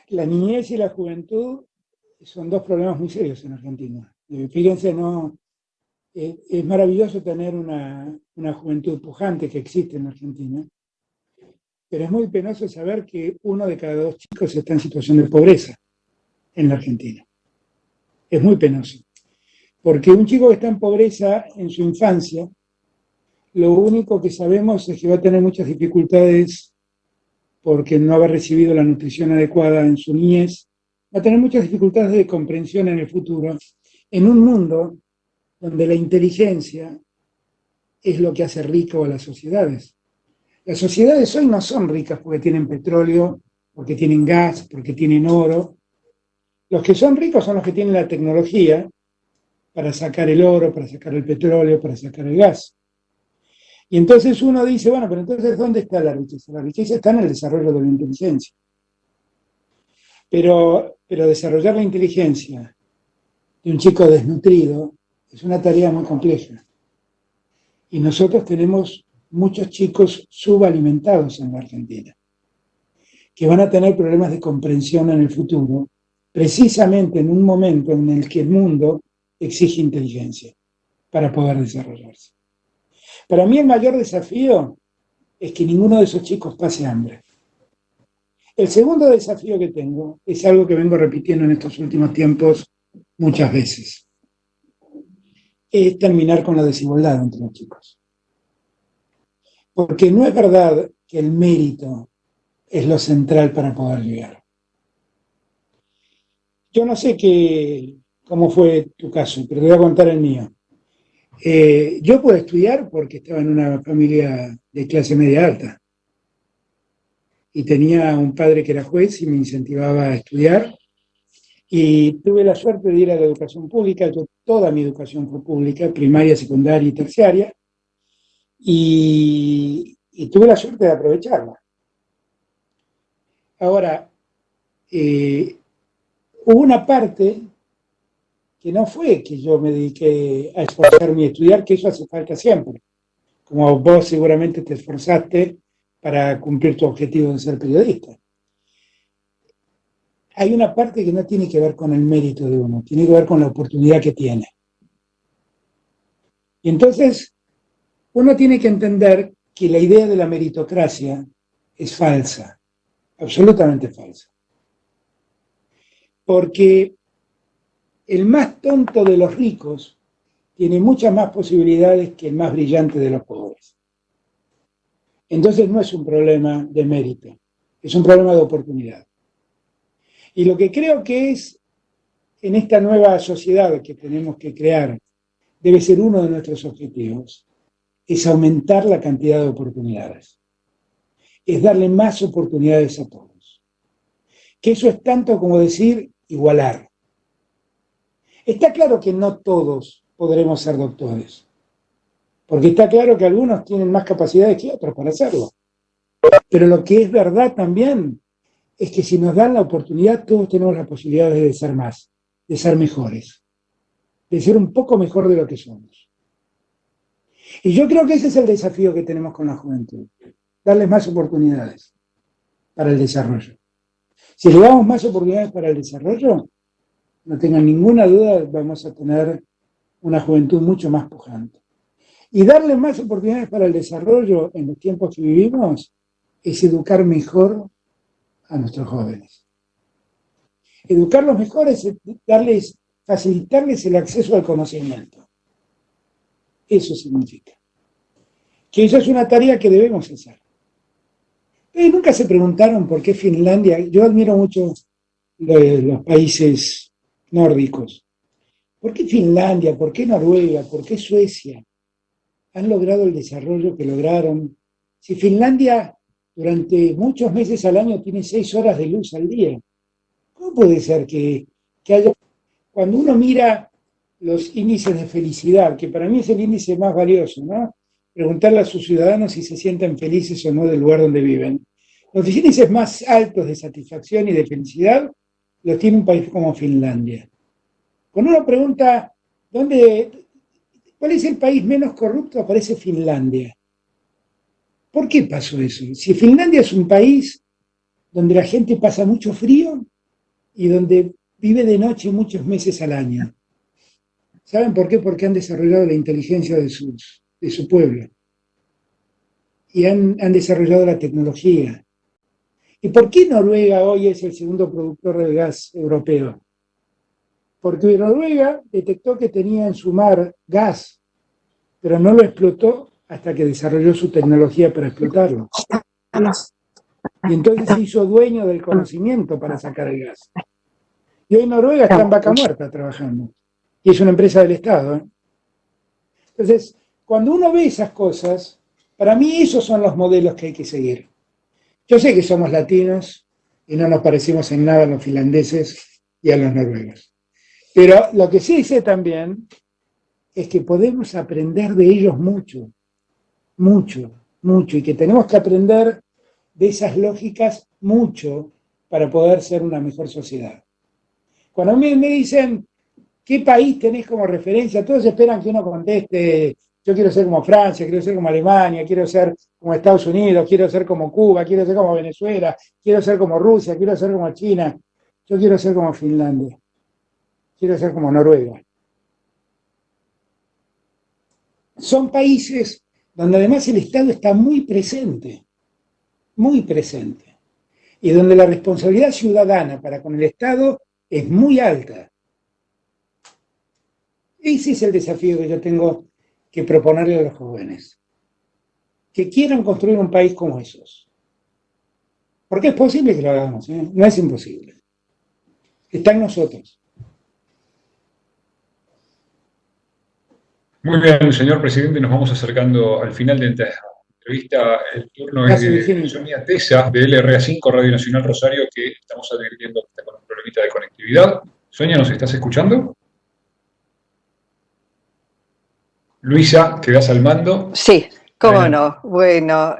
[SPEAKER 3] La niñez y la juventud son dos problemas muy serios en Argentina. Fíjense, es maravilloso tener una juventud pujante que existe en Argentina, pero es muy penoso saber que 1 de cada 2 chicos está en situación de pobreza en la Argentina. Es muy penoso, porque un chico que está en pobreza en su infancia, lo único que sabemos es que va a tener muchas dificultades porque no haber recibido la nutrición adecuada en su niñez, va a tener muchas dificultades de comprensión en el futuro, en un mundo donde la inteligencia es lo que hace rico a las sociedades. Las sociedades hoy no son ricas porque tienen petróleo, porque tienen gas, porque tienen oro. Los que son ricos son los que tienen la tecnología para sacar el oro, para sacar el petróleo, para sacar el gas. Y entonces uno dice, bueno, pero entonces ¿dónde está la riqueza? La riqueza está en el desarrollo de la inteligencia. Pero desarrollar la inteligencia de un chico desnutrido es una tarea muy compleja. Y nosotros tenemos muchos chicos subalimentados en la Argentina, que van a tener problemas de comprensión en el futuro, precisamente en un momento en el que el mundo exige inteligencia para poder desarrollarse. Para mí el mayor desafío es que ninguno de esos chicos pase hambre. El segundo desafío que tengo es algo que vengo repitiendo en estos últimos tiempos muchas veces. Es terminar con la desigualdad entre los chicos. Porque no es verdad que el mérito es lo central para poder llegar. Yo no sé cómo fue tu caso, pero te voy a contar el mío. Yo pude estudiar porque estaba en una familia de clase media alta. Y tenía un padre que era juez y me incentivaba a estudiar. Y tuve la suerte de ir a la educación pública. Toda mi educación fue pública, primaria, secundaria y terciaria. Y tuve la suerte de aprovecharla. Ahora, hubo una parte que no fue que yo me dediqué a esforzarme y estudiar, que eso hace falta siempre. Como vos seguramente te esforzaste para cumplir tu objetivo de ser periodista. Hay una parte que no tiene que ver con el mérito de uno, tiene que ver con la oportunidad que tiene. Y entonces, uno tiene que entender que la idea de la meritocracia es falsa, absolutamente falsa. Porque el más tonto de los ricos tiene muchas más posibilidades que el más brillante de los pobres. Entonces no es un problema de mérito, es un problema de oportunidad. Y lo que creo que es en esta nueva sociedad que tenemos que crear, debe ser uno de nuestros objetivos, es aumentar la cantidad de oportunidades. Es darle más oportunidades a todos. Que eso es tanto como decir igualar. Está claro que no todos podremos ser doctores, porque está claro que algunos tienen más capacidades que otros para hacerlo. Pero lo que es verdad también es que si nos dan la oportunidad, todos tenemos la posibilidad de ser más, de ser mejores, de ser un poco mejor de lo que somos. Y yo creo que ese es el desafío que tenemos con la juventud, darles más oportunidades para el desarrollo. Si le damos más oportunidades para el desarrollo, no tengan ninguna duda, vamos a tener una juventud mucho más pujante. Y darle más oportunidades para el desarrollo en los tiempos que vivimos es educar mejor a nuestros jóvenes. Educarlos mejor es facilitarles el acceso al conocimiento. Eso significa que esa es una tarea que debemos hacer. Ustedes nunca se preguntaron por qué Finlandia, yo admiro mucho los países nórdicos. ¿Por qué Finlandia? ¿Por qué Noruega? ¿Por qué Suecia han logrado el desarrollo que lograron? Si Finlandia durante muchos meses al año tiene 6 horas de luz al día, ¿cómo puede ser que haya... Cuando uno mira los índices de felicidad, que para mí es el índice más valioso, ¿no? Preguntarle a sus ciudadanos si se sienten felices o no del lugar donde viven. Los índices más altos de satisfacción y de felicidad los tiene un país como Finlandia. Cuando uno pregunta cuál es el país menos corrupto, aparece Finlandia. ¿Por qué pasó eso? Si Finlandia es un país donde la gente pasa mucho frío y donde vive de noche muchos meses al año. ¿Saben por qué? Porque han desarrollado la inteligencia de su pueblo. Y han desarrollado la tecnología. ¿Y por qué Noruega hoy es el segundo productor de gas europeo? Porque Noruega detectó que tenía en su mar gas, pero no lo explotó hasta que desarrolló su tecnología para explotarlo. Y entonces se hizo dueño del conocimiento para sacar el gas. Y hoy Noruega está en Vaca Muerta trabajando. Y es una empresa del Estado, ¿eh? Entonces, cuando uno ve esas cosas, para mí esos son los modelos que hay que seguir. Yo sé que somos latinos y no nos parecemos en nada a los finlandeses y a los noruegos. Pero lo que sí sé también es que podemos aprender de ellos mucho, mucho, mucho, y que tenemos que aprender de esas lógicas mucho para poder ser una mejor sociedad. Cuando a mí me dicen, ¿qué país tenés como referencia? Todos esperan que uno conteste, yo quiero ser como Francia, quiero ser como Alemania, quiero ser como Estados Unidos, quiero ser como Cuba, quiero ser como Venezuela, quiero ser como Rusia, quiero ser como China. Yo quiero ser como Finlandia, quiero ser como Noruega. Son países donde además el Estado está muy presente, y donde la responsabilidad ciudadana para con el Estado es muy alta. Ese es el desafío que yo tengo que proponerle a los jóvenes, que quieran construir un país como esos. Porque es posible que lo hagamos, ¿eh? No es imposible. Está en nosotros.
[SPEAKER 4] Muy bien, señor presidente, nos vamos acercando al final de esta entrevista. El turno es de Sonia Tesa, de LRA5, Radio Nacional Rosario, que estamos advirtiendo que está con un problemita de conectividad. Sonia, ¿nos estás escuchando? Luisa, ¿quedás al mando?
[SPEAKER 2] Sí, cómo no. Bueno,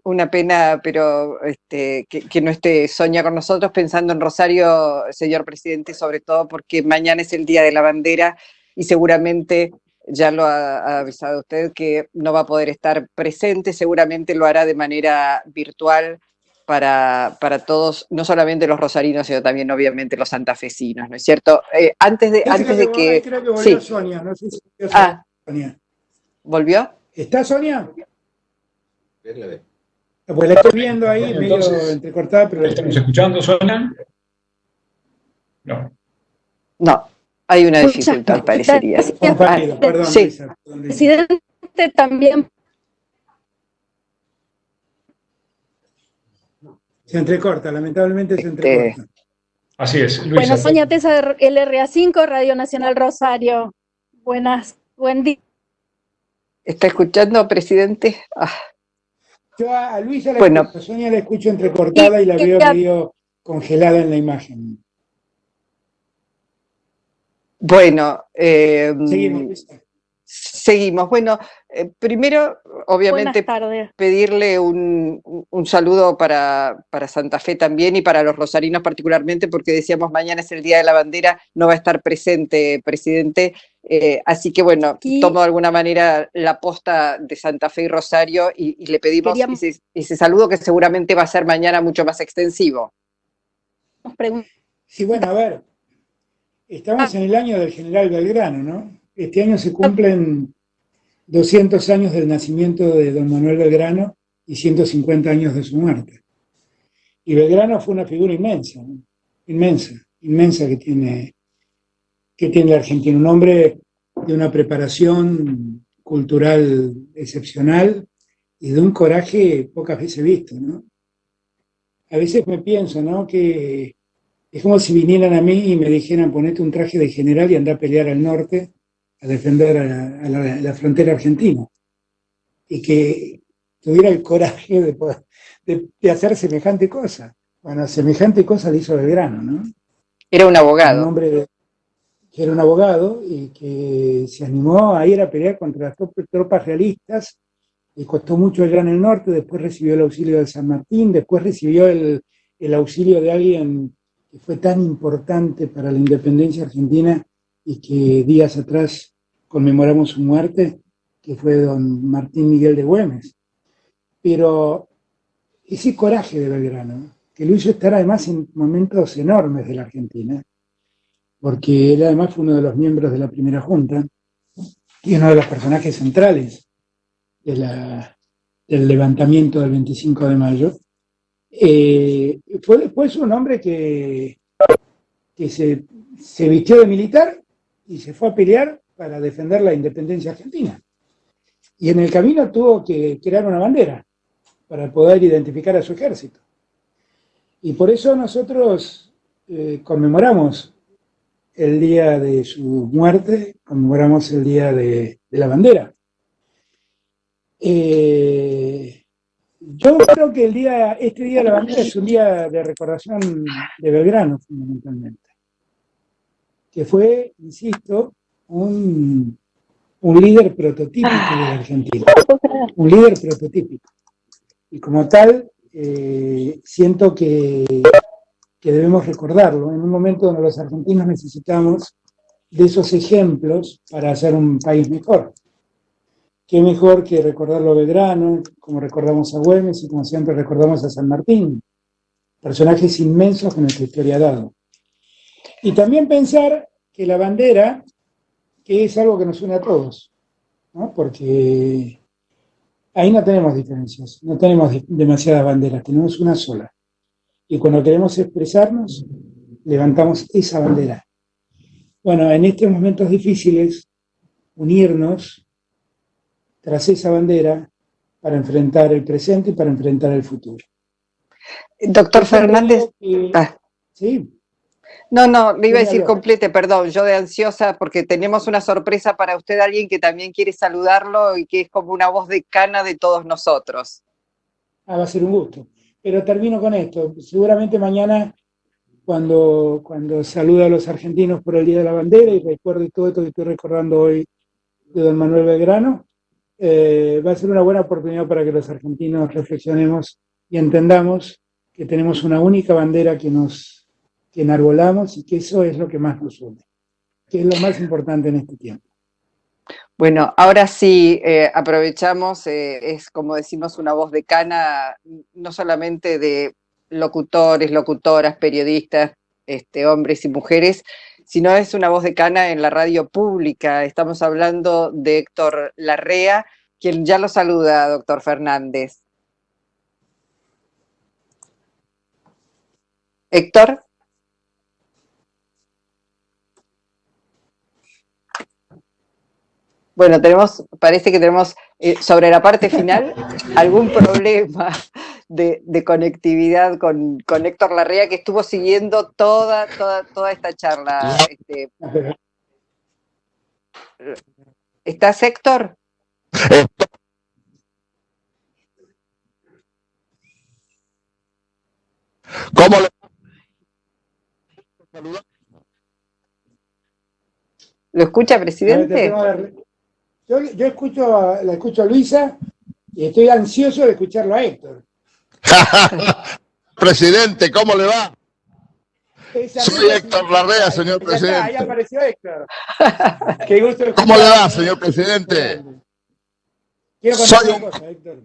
[SPEAKER 2] una pena, pero que no esté Sonia con nosotros, pensando en Rosario, señor presidente, sobre todo porque mañana es el Día de la Bandera y seguramente, ya lo ha avisado usted, que no va a poder estar presente, seguramente lo hará de manera virtual para todos, no solamente los rosarinos, sino también obviamente los santafesinos, ¿no es cierto? Antes de que...
[SPEAKER 3] Creo que volvió
[SPEAKER 2] sí.
[SPEAKER 3] Sonia, no sé si volvió Sonia.
[SPEAKER 2] ¿Volvió?
[SPEAKER 3] ¿Está Sonia? Pues la estoy viendo ahí,
[SPEAKER 4] Bueno,
[SPEAKER 3] medio
[SPEAKER 4] entonces,
[SPEAKER 3] entrecortada, pero...
[SPEAKER 4] ¿estamos escuchando, Sonia? No.
[SPEAKER 2] No, hay una dificultad, parecería.
[SPEAKER 3] Perdón,
[SPEAKER 2] sí.
[SPEAKER 3] Luisa,
[SPEAKER 14] Presidente, también...
[SPEAKER 3] Se entrecorta, lamentablemente se entrecorta.
[SPEAKER 4] Así es, Luisa.
[SPEAKER 14] Bueno, Sonia Tesa de LRA5, Radio Nacional Rosario. Buen día.
[SPEAKER 2] ¿Está escuchando, presidente?
[SPEAKER 3] Yo a Luisa la escucho, a Sonia la escucho entrecortada y la veo medio congelada en la imagen.
[SPEAKER 2] Bueno,
[SPEAKER 3] seguimos.
[SPEAKER 2] Bueno, primero, obviamente, pedirle un saludo para Santa Fe también y para los rosarinos particularmente, porque decíamos mañana es el Día de la Bandera, no va a estar presente, presidente, así que bueno, tomo de alguna manera la posta de Santa Fe y Rosario y le pedimos ese saludo que seguramente va a ser mañana mucho más extensivo.
[SPEAKER 3] Sí, bueno, a ver, estamos en el año del general Belgrano, ¿no? Este año se cumplen 200 años del nacimiento de don Manuel Belgrano y 150 años de su muerte. Y Belgrano fue una figura inmensa, ¿no? Inmensa que tiene la Argentina. Un hombre de una preparación cultural excepcional y de un coraje pocas veces visto, ¿no? A veces me pienso, ¿no?, que es como si vinieran a mí y me dijeran ponete un traje de general y anda a pelear al norte a defender a la frontera argentina, y que tuviera el coraje de hacer semejante cosa. Bueno, semejante cosa le hizo Belgrano, ¿no?
[SPEAKER 2] Era un abogado.
[SPEAKER 3] Un hombre que era un abogado y que se animó a ir a pelear contra las tropas realistas, y costó mucho allá en el norte. Después recibió el auxilio de San Martín, después recibió el auxilio de alguien que fue tan importante para la independencia argentina y que días atrás conmemoramos su muerte, que fue don Martín Miguel de Güemes. pero ese coraje de Belgrano, que lo hizo estar además en momentos enormes de la Argentina, porque él además fue uno de los miembros de la primera junta y uno de los personajes centrales del levantamiento del 25 de mayo, fue un hombre que se vistió de militar y se fue a pelear para defender la independencia argentina. Y en el camino tuvo que crear una bandera para poder identificar a su ejército. Y por eso nosotros conmemoramos el día de su muerte, conmemoramos el día de la bandera. Yo creo que este día de la bandera es un día de recordación de Belgrano, fundamentalmente, que fue, insisto, un líder prototípico de la Argentina, un líder prototípico. Y como tal, siento que debemos recordarlo en un momento donde los argentinos necesitamos de esos ejemplos para hacer un país mejor. Qué mejor que recordarlo a Belgrano, como recordamos a Güemes y como siempre recordamos a San Martín, personajes inmensos que nuestra historia ha dado. Y también pensar que la bandera, que es algo que nos une a todos, ¿no? Porque ahí no tenemos diferencias, no tenemos demasiadas banderas, tenemos una sola. Y cuando queremos expresarnos, levantamos esa bandera. Bueno, en estos momentos difíciles, unirnos tras esa bandera para enfrentar el presente y para enfrentar el futuro.
[SPEAKER 2] Doctor Fernández.
[SPEAKER 3] Sí.
[SPEAKER 2] No, le iba a decir complete, perdón, yo de ansiosa, porque tenemos una sorpresa para usted, alguien que también quiere saludarlo y que es como una voz decana de todos nosotros.
[SPEAKER 3] Va a ser un gusto. Pero termino con esto. Seguramente mañana, cuando salude a los argentinos por el Día de la Bandera y recuerde todo esto que estoy recordando hoy de don Manuel Belgrano, va a ser una buena oportunidad para que los argentinos reflexionemos y entendamos que tenemos una única bandera que enarbolamos y que eso es lo que más nos une, que es lo más importante en este tiempo.
[SPEAKER 2] Bueno, ahora sí, aprovechamos, es como decimos una voz decana, no solamente de locutores, locutoras, periodistas, hombres y mujeres, sino es una voz decana en la radio pública. Estamos hablando de Héctor Larrea, quien ya lo saluda, doctor Fernández. Héctor. Bueno, parece que tenemos sobre la parte final algún problema de conectividad con Héctor Larrea, que estuvo siguiendo toda esta charla. ¿Estás, Héctor?
[SPEAKER 15] ¿Cómo le...
[SPEAKER 2] ¿Lo escucha, presidente?
[SPEAKER 3] Yo la escucho a Luisa y estoy ansioso de escucharlo a Héctor.
[SPEAKER 15] Presidente, ¿cómo le va? Soy Héctor Larrea, señor presidente.
[SPEAKER 3] Ahí apareció Héctor. Qué gusto.
[SPEAKER 15] ¿Cómo le va, señor presidente?
[SPEAKER 3] Quiero contar una cosa, Héctor.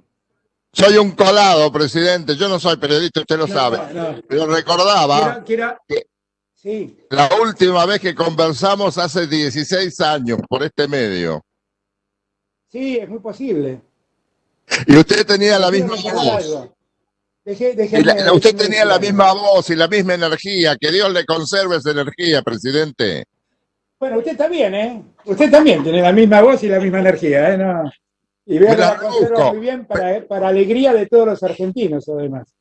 [SPEAKER 15] Soy un colado, presidente. Yo no soy periodista, usted lo sabe.
[SPEAKER 3] No.
[SPEAKER 15] Pero recordaba que
[SPEAKER 3] sí.
[SPEAKER 15] La última vez que conversamos hace 16 años por este medio.
[SPEAKER 3] Sí, es muy posible.
[SPEAKER 15] Y usted tenía la misma voz. Usted tenía la misma voz y la misma energía. Que Dios le conserve esa energía, presidente.
[SPEAKER 3] Bueno, usted también, ¿eh? Usted también tiene la misma voz y la misma energía, ¿eh? No. Y veo que la conserva muy bien para alegría de todos los argentinos, además.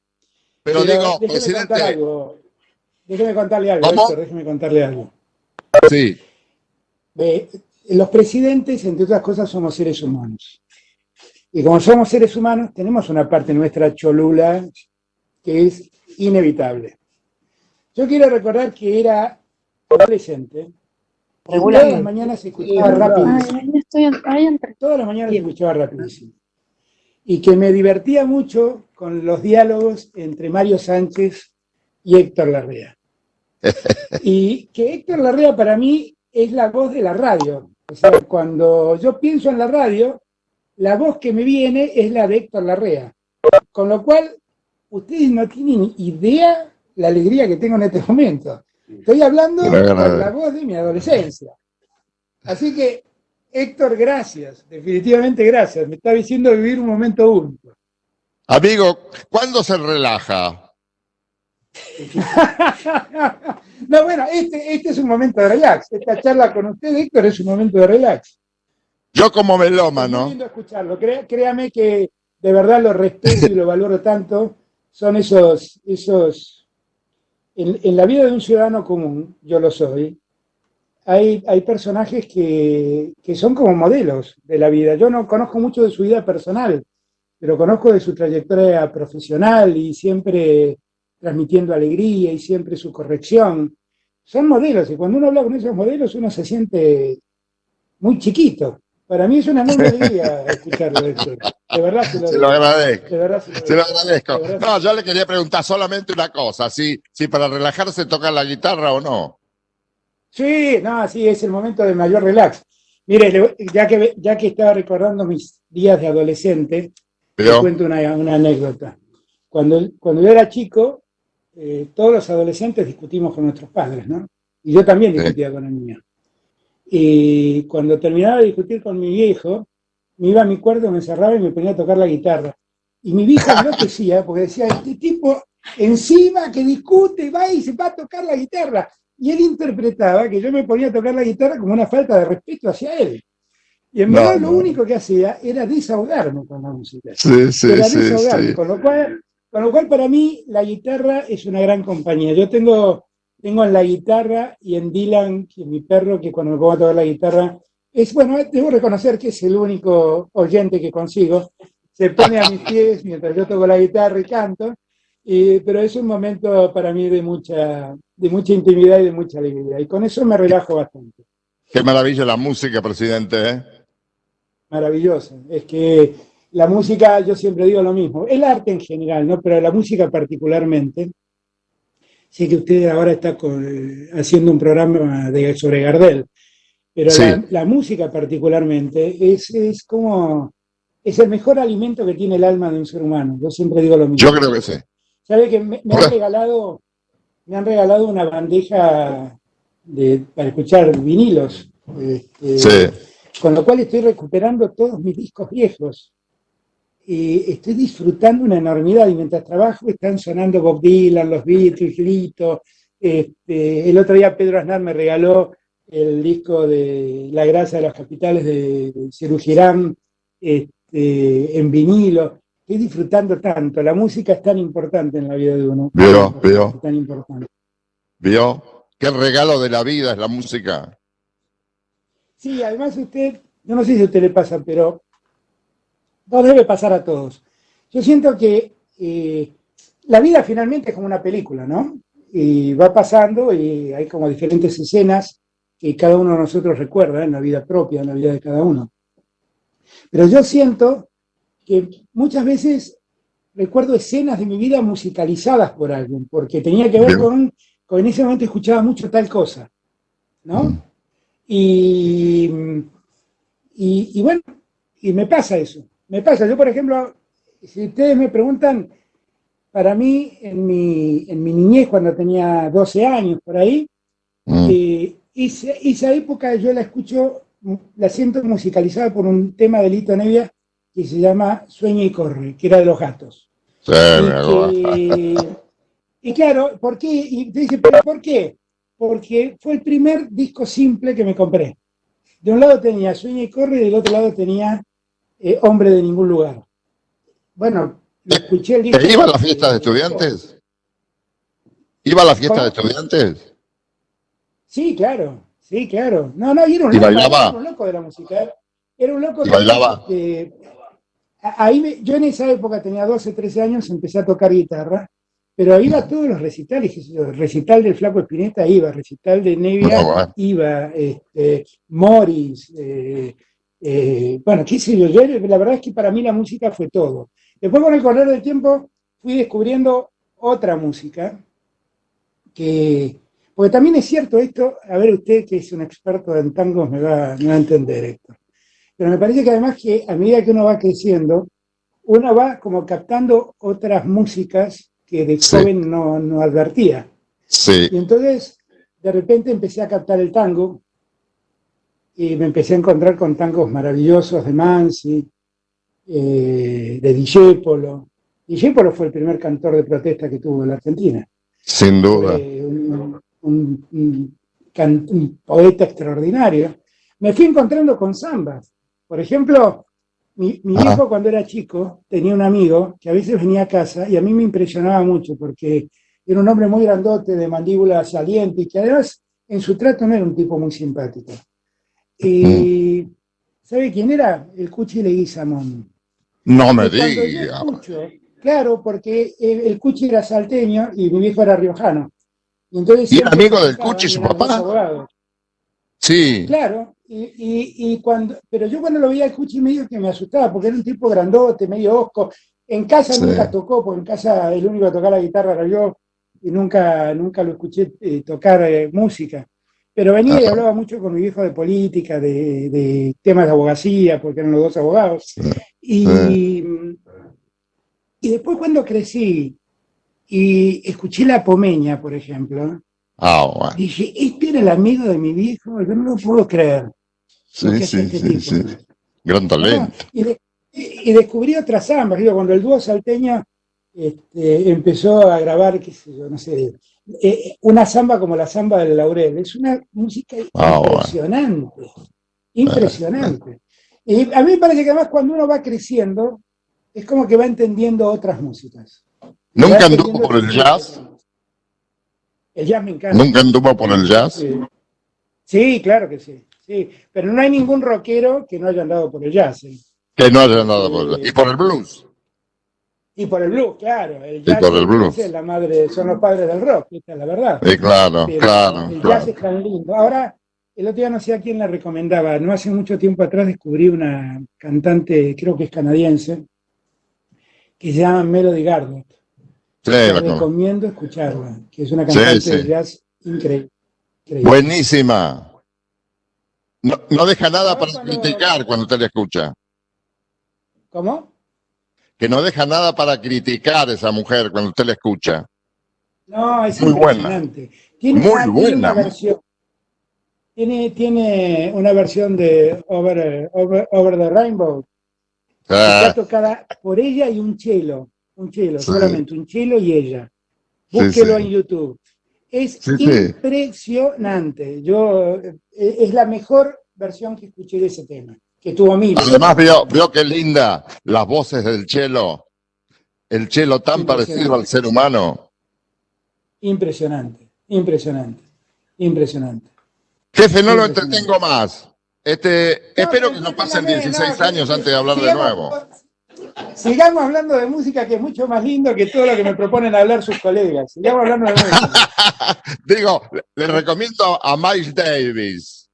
[SPEAKER 15] Pero digo, presidente...
[SPEAKER 3] Déjeme contarle algo,
[SPEAKER 15] ¿Cómo?
[SPEAKER 3] Héctor, déjeme contarle algo.
[SPEAKER 15] Sí.
[SPEAKER 3] Los presidentes, entre otras cosas, somos seres humanos. Y como somos seres humanos, tenemos una parte nuestra cholula que es inevitable. Yo quiero recordar que era adolescente. Todas las mañanas se escuchaba rapidísimo. Todas las mañanas se escuchaba rapidísimo. Y que me divertía mucho con los diálogos entre Mario Sánchez y Héctor Larrea. Y que Héctor Larrea para mí es la voz de la radio. O sea, cuando yo pienso en la radio, la voz que me viene es la de Héctor Larrea. con lo cual, ustedes no tienen idea la alegría que tengo en este momento. Estoy hablando con la voz de mi adolescencia. Así que, Héctor, gracias, definitivamente gracias. Me está diciendo vivir un momento único.
[SPEAKER 15] Amigo, ¿cuándo se relaja?
[SPEAKER 3] No, bueno, este es un momento de relax. Esta charla con usted, Héctor, es un momento de relax.
[SPEAKER 15] Yo como melómano.
[SPEAKER 3] Es muy lindo escucharlo. Créame que de verdad lo respeto y lo valoro tanto. Son esos en la vida de un ciudadano común, yo lo soy, hay personajes que son como modelos de la vida. Yo no conozco mucho de su vida personal, pero conozco de su trayectoria profesional y siempre transmitiendo alegría y siempre su corrección. Son modelos, y cuando uno habla con esos modelos uno se siente muy chiquito. Para mí es una enorme alegría escucharlo, Héctor. De verdad
[SPEAKER 15] se lo agradezco.
[SPEAKER 3] De verdad
[SPEAKER 15] se lo agradezco. No, yo le quería preguntar solamente una cosa, si para relajarse toca la guitarra o no.
[SPEAKER 3] Sí, no, sí, es el momento de mayor relax. Mire, ya que estaba recordando mis días de adolescente, te cuento una anécdota. Cuando yo era chico, todos los adolescentes discutimos con nuestros padres, ¿no? Y yo también discutía con el mío. Y cuando terminaba de discutir con mi viejo, me iba a mi cuarto, me encerraba y me ponía a tocar la guitarra. Y mi viejo enloquecía porque decía, este tipo encima que discute, va y se va a tocar la guitarra. Y él interpretaba que yo me ponía a tocar la guitarra como una falta de respeto hacia él. Y en verdad lo único que hacía era desahogarme con la música. Era desahogarme. Con lo cual para mí la guitarra es una gran compañía. Yo tengo en la guitarra y en Dylan, que es mi perro, que cuando me pongo a tocar la guitarra, debo reconocer que es el único oyente que consigo. Se pone a mis pies mientras yo toco la guitarra y canto, pero es un momento para mí de mucha intimidad y de mucha alegría. Y con eso me relajo bastante.
[SPEAKER 15] Qué maravilla la música, presidente.
[SPEAKER 3] Maravillosa. Es que la música, yo siempre digo lo mismo, el arte en general, ¿no? Pero la música particularmente. Sé que usted ahora está haciendo un programa sobre Gardel, pero sí. la música particularmente es el mejor alimento que tiene el alma de un ser humano. Yo siempre digo lo mismo.
[SPEAKER 15] Yo creo que sí.
[SPEAKER 3] ¿Sabe que me han regalado una bandeja para escuchar vinilos? Con lo cual estoy recuperando todos mis discos viejos. Estoy disfrutando una enormidad y mientras trabajo están sonando Bob Dylan, los Beatles, Lito. El otro día Pedro Aznar me regaló el disco de La grasa de las capitales de Serú Girán en vinilo. Estoy disfrutando tanto. La música es tan importante en la vida de uno.
[SPEAKER 15] Vio.
[SPEAKER 3] Tan importante.
[SPEAKER 15] ¿Vio? Qué regalo de la vida es la música.
[SPEAKER 3] Sí, además yo no sé si a usted le pasa, pero nos debe pasar a todos. Yo siento que la vida finalmente es como una película, ¿no? Y va pasando y hay como diferentes escenas que cada uno de nosotros recuerda en la vida propia, en la vida de cada uno. Pero yo siento que muchas veces recuerdo escenas de mi vida musicalizadas por alguien, porque tenía que ver con en ese momento escuchaba mucho tal cosa, ¿no? Y bueno, y me pasa eso. Me pasa, yo por ejemplo, si ustedes me preguntan, para mí, en mi niñez, cuando tenía 12 años, por ahí, esa época yo la siento musicalizada por un tema de Lito Nevia que se llama Sueña y corre, que era de Los Gatos.
[SPEAKER 15] Sí,
[SPEAKER 3] y claro, ¿por qué? Y te dice, ¿pero por qué? Porque fue el primer disco simple que me compré. De un lado tenía Sueña y corre y del otro lado tenía Hombre de ningún lugar. Bueno, lo escuché el disco.
[SPEAKER 15] ¿Te iba a la fiesta de estudiantes? ¿Iba a la fiesta de estudiantes?
[SPEAKER 3] Sí, claro. No, y era un loco de la música. Era un loco.
[SPEAKER 15] ¿Y bailaba?
[SPEAKER 3] Yo en esa época tenía 12, 13 años, empecé a tocar guitarra, pero iba a todos los recitales. El recital del Flaco Espineta iba, recital de Nevia iba, Morris, bueno, qué sé yo, la verdad es que para mí la música fue todo. Después con el correr del tiempo fui descubriendo otra música, porque también es cierto esto, a ver usted que es un experto en tangos me va a entender esto, pero me parece que además que a medida que uno va creciendo, uno va como captando otras músicas que de joven no advertía.
[SPEAKER 15] Sí.
[SPEAKER 3] Y entonces, de repente empecé a captar el tango y me empecé a encontrar con tangos maravillosos de Mansi, de Discépolo. Discépolo fue el primer cantor de protesta que tuvo la Argentina.
[SPEAKER 15] Sin duda.
[SPEAKER 3] Un poeta extraordinario. Me fui encontrando con zambas. Por ejemplo, mi viejo cuando era chico tenía un amigo que a veces venía a casa y a mí me impresionaba mucho porque era un hombre muy grandote, de mandíbula saliente y que además en su trato no era un tipo muy simpático. Y ¿sabe quién era? El Cuchi Leguizamón.
[SPEAKER 15] No me diga.
[SPEAKER 3] Claro, porque el Cuchi era salteño y mi viejo era riojano. Y entonces
[SPEAKER 15] ¿Y era amigo del Cuchi su papá? Sí.
[SPEAKER 3] Claro, pero yo cuando lo veía al Cuchi medio que me asustaba, porque era un tipo grandote, medio osco. En casa nunca tocó, porque en casa el único que tocaba la guitarra era yo, y nunca lo escuché tocar música. Pero venía y hablaba mucho con mi viejo de política, de temas de abogacía, porque eran los dos abogados. Y después cuando crecí y escuché La Pomeña, por ejemplo, dije, este era el amigo de mi viejo, yo no lo puedo creer.
[SPEAKER 15] Sí. Gran talento.
[SPEAKER 3] Y descubrí otras zambas, digo, cuando el dúo salteño empezó a grabar, qué sé yo, no sé, una zamba como la zamba del Laurel. Es una música impresionante, impresionante. Y a mí me parece que además cuando uno va creciendo, es como que va entendiendo otras músicas.
[SPEAKER 15] ¿Nunca anduvo por el jazz?
[SPEAKER 3] El jazz me encanta.
[SPEAKER 15] ¿Nunca anduvo por el jazz?
[SPEAKER 3] Sí, claro que sí. Pero no hay ningún rockero que no haya andado por el jazz.
[SPEAKER 15] Que no haya andado por el jazz. ¿Y por el blues?
[SPEAKER 3] Y por el blues, claro. El jazz
[SPEAKER 15] y por el blues.
[SPEAKER 3] Es la madre, son los padres del rock, esta es la verdad.
[SPEAKER 15] Claro.
[SPEAKER 3] El jazz es tan lindo. Ahora, el otro día no sé a quién la recomendaba. No hace mucho tiempo atrás descubrí una cantante, creo que es canadiense, que se llama Melody Gardot. Recomiendo escucharla, que es una cantante de jazz increíble.
[SPEAKER 15] Buenísima. No deja nada para criticar cuando usted la escucha.
[SPEAKER 3] ¿Cómo?
[SPEAKER 15] Que no deja nada para criticar esa mujer cuando usted la escucha.
[SPEAKER 3] No, es
[SPEAKER 15] muy
[SPEAKER 3] impresionante.
[SPEAKER 15] Tiene
[SPEAKER 3] una versión. Tiene una versión de Over the Rainbow. Está tocada por ella y un cello, solamente un cello y ella. Búsquelo en YouTube. Es impresionante. Es la mejor versión que escuché de ese tema, que tuvo mil.
[SPEAKER 15] Además veo qué linda las voces del cello. El cello tan parecido al ser humano.
[SPEAKER 3] Impresionante.
[SPEAKER 15] Jefe, no lo entretengo más. Espero que no pasen 16 años antes de hablar de nuevo.
[SPEAKER 3] Sigamos hablando de música, que es mucho más lindo que todo lo que me proponen hablar sus colegas. Sigamos hablando de música.
[SPEAKER 15] Digo, le recomiendo a Miles Davis.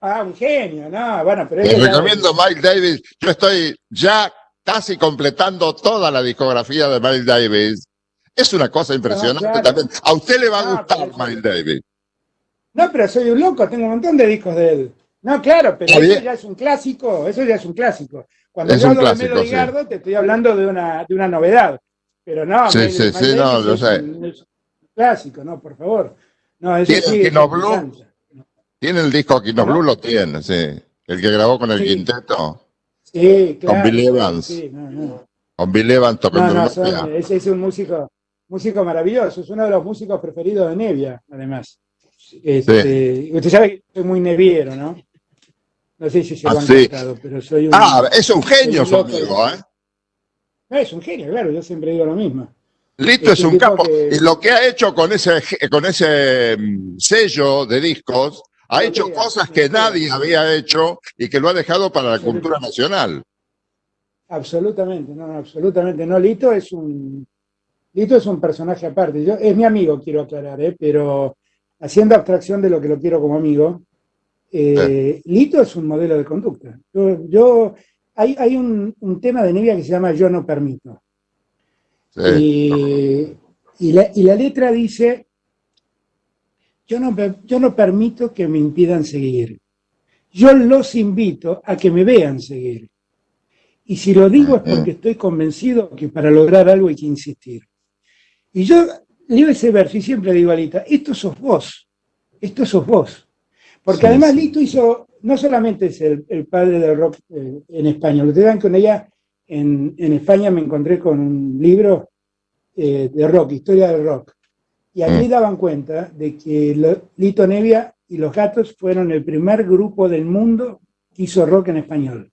[SPEAKER 3] Un genio, ¿no? Bueno, pero
[SPEAKER 15] le recomiendo a Miles Davis. Yo estoy ya casi completando toda la discografía de Miles Davis. Es una cosa impresionante también. A usted le va a gustar Miles Davis.
[SPEAKER 3] No, pero soy un loco, tengo un montón de discos de él. No, claro, pero eso ya es un clásico, Cuando yo hablo de Melody Gardot, te estoy hablando de una novedad. Pero no,
[SPEAKER 15] yo sé.
[SPEAKER 3] Es un clásico, no, por favor. No, eso
[SPEAKER 15] ¿Tiene el Kino Blue? ¿Tiene el disco Kino Blue? Lo tiene, sí. El que grabó con el quinteto.
[SPEAKER 3] Sí, claro.
[SPEAKER 15] Con Bill Evans. Con Bill Evans tocando
[SPEAKER 3] ese es un músico maravilloso. Es uno de los músicos preferidos de Nevia, además. Usted sabe que soy muy neviero, ¿no? No sé si se lo han contado, pero soy un...
[SPEAKER 15] es un genio su amigo, ¿eh?
[SPEAKER 3] Es un genio, claro, yo siempre digo lo mismo.
[SPEAKER 15] Lito es un capo. Y lo que ha hecho con ese sello de discos, ha hecho cosas que nadie había hecho y que lo ha dejado para la cultura nacional.
[SPEAKER 3] Absolutamente, no. Lito es un personaje aparte. Es mi amigo, quiero aclarar, pero haciendo abstracción de lo que lo quiero como amigo, Lito es un modelo de conducta. Hay un tema de Nevia que se llama Yo no permito. Y la letra dice: yo no permito que me impidan seguir. Yo los invito a que me vean seguir. Y si lo digo es porque estoy convencido que para lograr algo hay que insistir. Y yo leo ese verso y siempre digo a Lito, esto sos vos. Porque además Lito hizo, no solamente es el padre del rock en español, ustedes ven con ella, en España me encontré con un libro de rock, historia del rock, y allí daban cuenta de que Lito Nevia y Los Gatos fueron el primer grupo del mundo que hizo rock en español.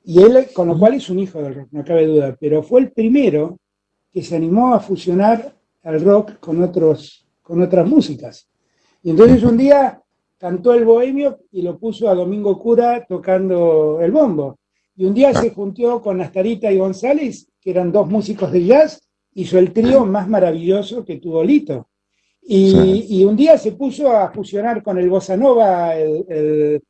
[SPEAKER 3] Y él, con lo cual es un hijo del rock, no cabe duda, pero fue el primero que se animó a fusionar al rock con otras músicas. Y entonces un día cantó el bohemio y lo puso a Domingo Cura tocando el bombo. Y un día se juntó con Astarita y González, que eran dos músicos de jazz, hizo el trío más maravilloso que tuvo Lito. Y un día se puso a fusionar con el bossa nova, el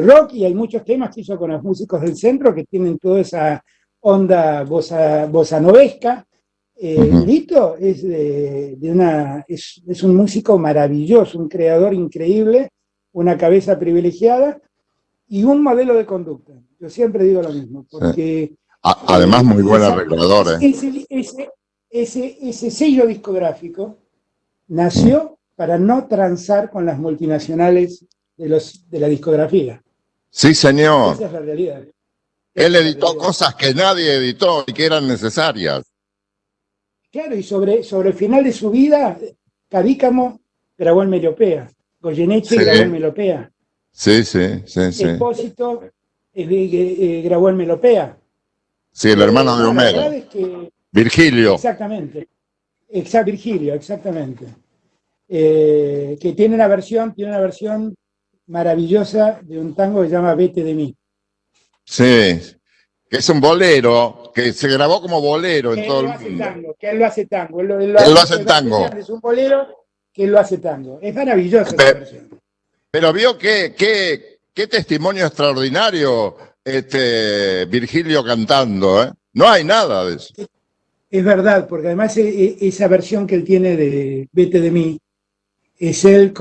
[SPEAKER 3] rock, y hay muchos temas que hizo con los músicos del centro que tienen toda esa onda bossa novesca. Lito es un músico maravilloso, un creador increíble, una cabeza privilegiada y un modelo de conducta. Yo siempre digo lo mismo, porque
[SPEAKER 15] además muy buen arreglador.
[SPEAKER 3] Ese sello discográfico nació para no transar con las multinacionales de la discografía.
[SPEAKER 15] Sí, señor.
[SPEAKER 3] Esa es la realidad.
[SPEAKER 15] Él editó cosas que nadie editó y que eran necesarias.
[SPEAKER 3] Claro, y sobre el final de su vida, Cadícamo grabó en Melopea, Goyeneche grabó en Melopea.
[SPEAKER 15] Sí.
[SPEAKER 3] Espósito grabó en Melopea.
[SPEAKER 15] Sí, el hermano de Homero.
[SPEAKER 3] La verdad es que,
[SPEAKER 15] Virgilio.
[SPEAKER 3] Exactamente. Virgilio, exactamente. Que tiene una versión maravillosa de un tango que se llama Vete de mí.
[SPEAKER 15] Sí, que es un bolero, que se grabó como bolero en todo el mundo.
[SPEAKER 3] Que él lo hace tango. Él
[SPEAKER 15] lo hace tango.
[SPEAKER 3] Es un bolero que él lo hace tango. Es maravilloso esa versión.
[SPEAKER 15] Pero vio qué testimonio extraordinario Virgilio cantando, ¿eh? No hay nada de eso.
[SPEAKER 3] Es verdad, porque además esa versión que él tiene de Vete de mí, es él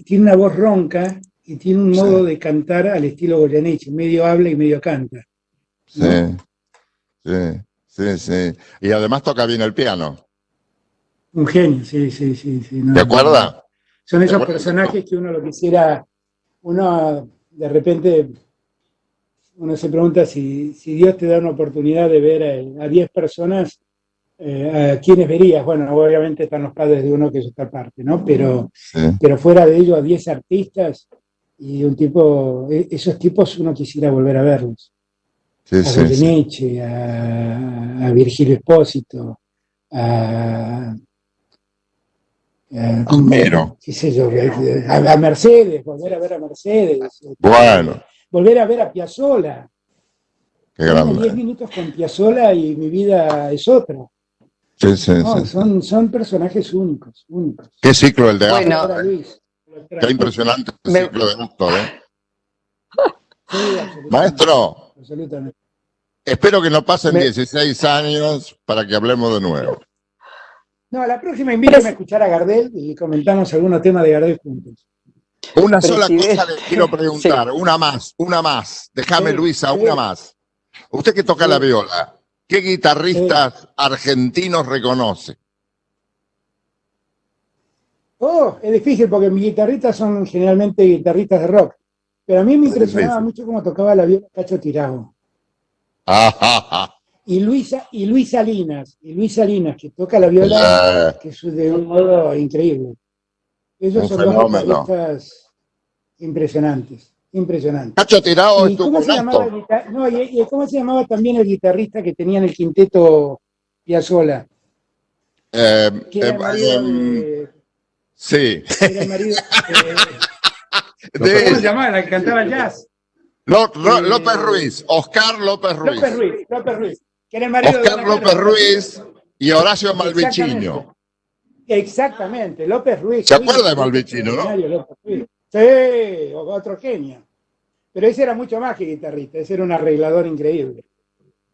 [SPEAKER 3] tiene una voz ronca y tiene un modo de cantar al estilo Goyeneche, medio habla y medio canta, ¿no?
[SPEAKER 15] Sí. Y además toca bien el piano.
[SPEAKER 3] Un genio, sí. No,
[SPEAKER 15] ¿Te acuerdas?
[SPEAKER 3] Son esos personajes que uno de repente, uno se pregunta si Dios te da una oportunidad de ver a 10 personas, ¿a quiénes verías? Bueno, obviamente están los padres de uno, que es otra parte, ¿no? Pero fuera de ello, a 10 artistas y esos tipos uno quisiera volver a verlos. A Goyeneche, a Virgilio Espósito, a qué sé yo, a Mercedes, volver a ver a Mercedes.
[SPEAKER 15] Bueno.
[SPEAKER 3] Volver a ver a Piazzolla.
[SPEAKER 15] Qué grande.
[SPEAKER 3] 10 minutos con Piazzolla y mi vida es otra.
[SPEAKER 15] Sí.
[SPEAKER 3] Son personajes únicos.
[SPEAKER 15] Qué ciclo el de
[SPEAKER 3] Luis.
[SPEAKER 15] Qué impresionante el ciclo de Astor, ¿eh?
[SPEAKER 3] Sí,
[SPEAKER 15] Maestro,
[SPEAKER 3] absolutamente.
[SPEAKER 15] espero que no pasen 16 años para que hablemos de nuevo.
[SPEAKER 3] No, la próxima invítame a escuchar a Gardel y comentamos algunos temas de Gardel juntos.
[SPEAKER 15] Una sola cosa le quiero preguntar, una más. Déjame, Luisa, una más. Usted que toca la viola, ¿qué guitarristas argentinos reconoce?
[SPEAKER 3] Es difícil porque mis guitarristas son generalmente guitarristas de rock. Pero a mí me impresionaba mucho cómo tocaba la viola Cacho Tirao. Y Luis Salinas, que toca la viola que es de un modo increíble. Esos son dos guitarristas impresionantes.
[SPEAKER 15] Cacho Tirao es tu
[SPEAKER 3] ¿Cómo se llamaba también el guitarrista que tenía en el quinteto Piazzolla? Que era el marido
[SPEAKER 15] sí.
[SPEAKER 3] Era el marido ¿cómo se llamaba? La que cantaba jazz.
[SPEAKER 15] López Ruiz, Oscar López Ruiz.
[SPEAKER 3] López Ruiz. Que era el marido
[SPEAKER 15] Oscar López Ruiz y Horacio Malvicino.
[SPEAKER 3] Exactamente, López Ruiz.
[SPEAKER 15] ¿Se acuerda de Malvicino, no?
[SPEAKER 3] Sí, otro genio. Pero ese era mucho más que guitarrista, ese era un arreglador increíble.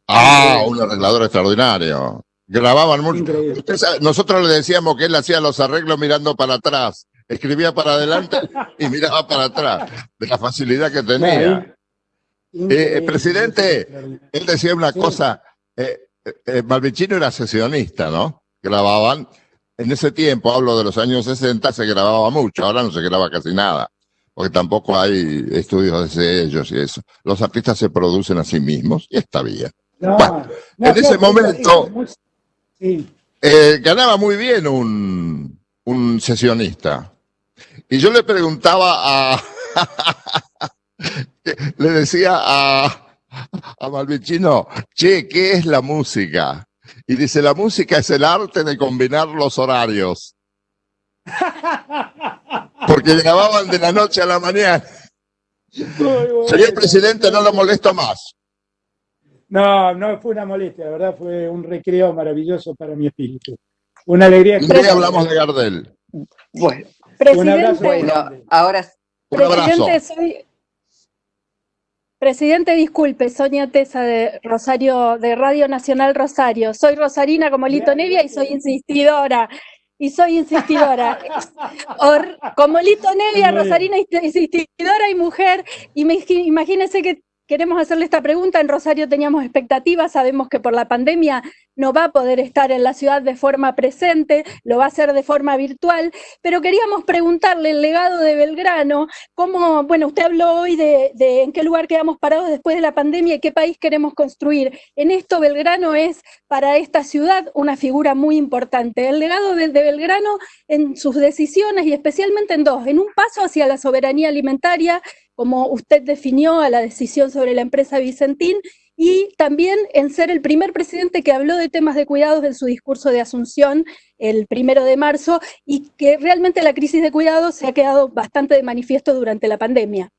[SPEAKER 15] Un arreglador extraordinario. Grababan mucho. Usted sabe, nosotros le decíamos que él hacía los arreglos mirando para atrás. Escribía para adelante y miraba para atrás, de la facilidad que tenía. Presidente, él decía una cosa, Malvicino era sesionista, ¿no? Grababan, en ese tiempo, hablo de los años 60, se grababa mucho, ahora no se graba casi nada, porque tampoco hay estudios de sellos y eso. Los artistas se producen a sí mismos y está bien. Bueno, en ese momento ganaba muy bien un sesionista. Y yo le preguntaba le decía a Malvicino, che, ¿qué es la música? Y dice, la música es el arte de combinar los horarios. Porque grababan de la noche a la mañana. Señor presidente, no lo molesto más.
[SPEAKER 3] No fue una molestia, la verdad fue un recreo maravilloso para mi espíritu. Una alegría.
[SPEAKER 15] Un día hablamos de Gardel.
[SPEAKER 2] Bueno,
[SPEAKER 14] presidente,
[SPEAKER 2] ahora
[SPEAKER 15] un abrazo.
[SPEAKER 14] Presidente, disculpe, Sonia Tesa de Rosario, de Radio Nacional Rosario. Soy rosarina como Lito Nevia y soy insistidora. Como Lito Nevia, rosarina, insistidora y mujer. Imagínense que queremos hacerle esta pregunta. En Rosario teníamos expectativas, sabemos que por la pandemia no va a poder estar en la ciudad de forma presente, lo va a hacer de forma virtual, pero queríamos preguntarle el legado de Belgrano, cómo, bueno, usted habló hoy de en qué lugar quedamos parados después de la pandemia y qué país queremos construir. En esto Belgrano es para esta ciudad una figura muy importante. El legado de Belgrano en sus decisiones y especialmente en dos, en un paso hacia la soberanía alimentaria, como usted definió a la decisión sobre la empresa Vicentín, y también en ser el primer presidente que habló de temas de cuidados en su discurso de Asunción el 1 de marzo, y que realmente la crisis de cuidados se ha quedado bastante de manifiesto durante la pandemia.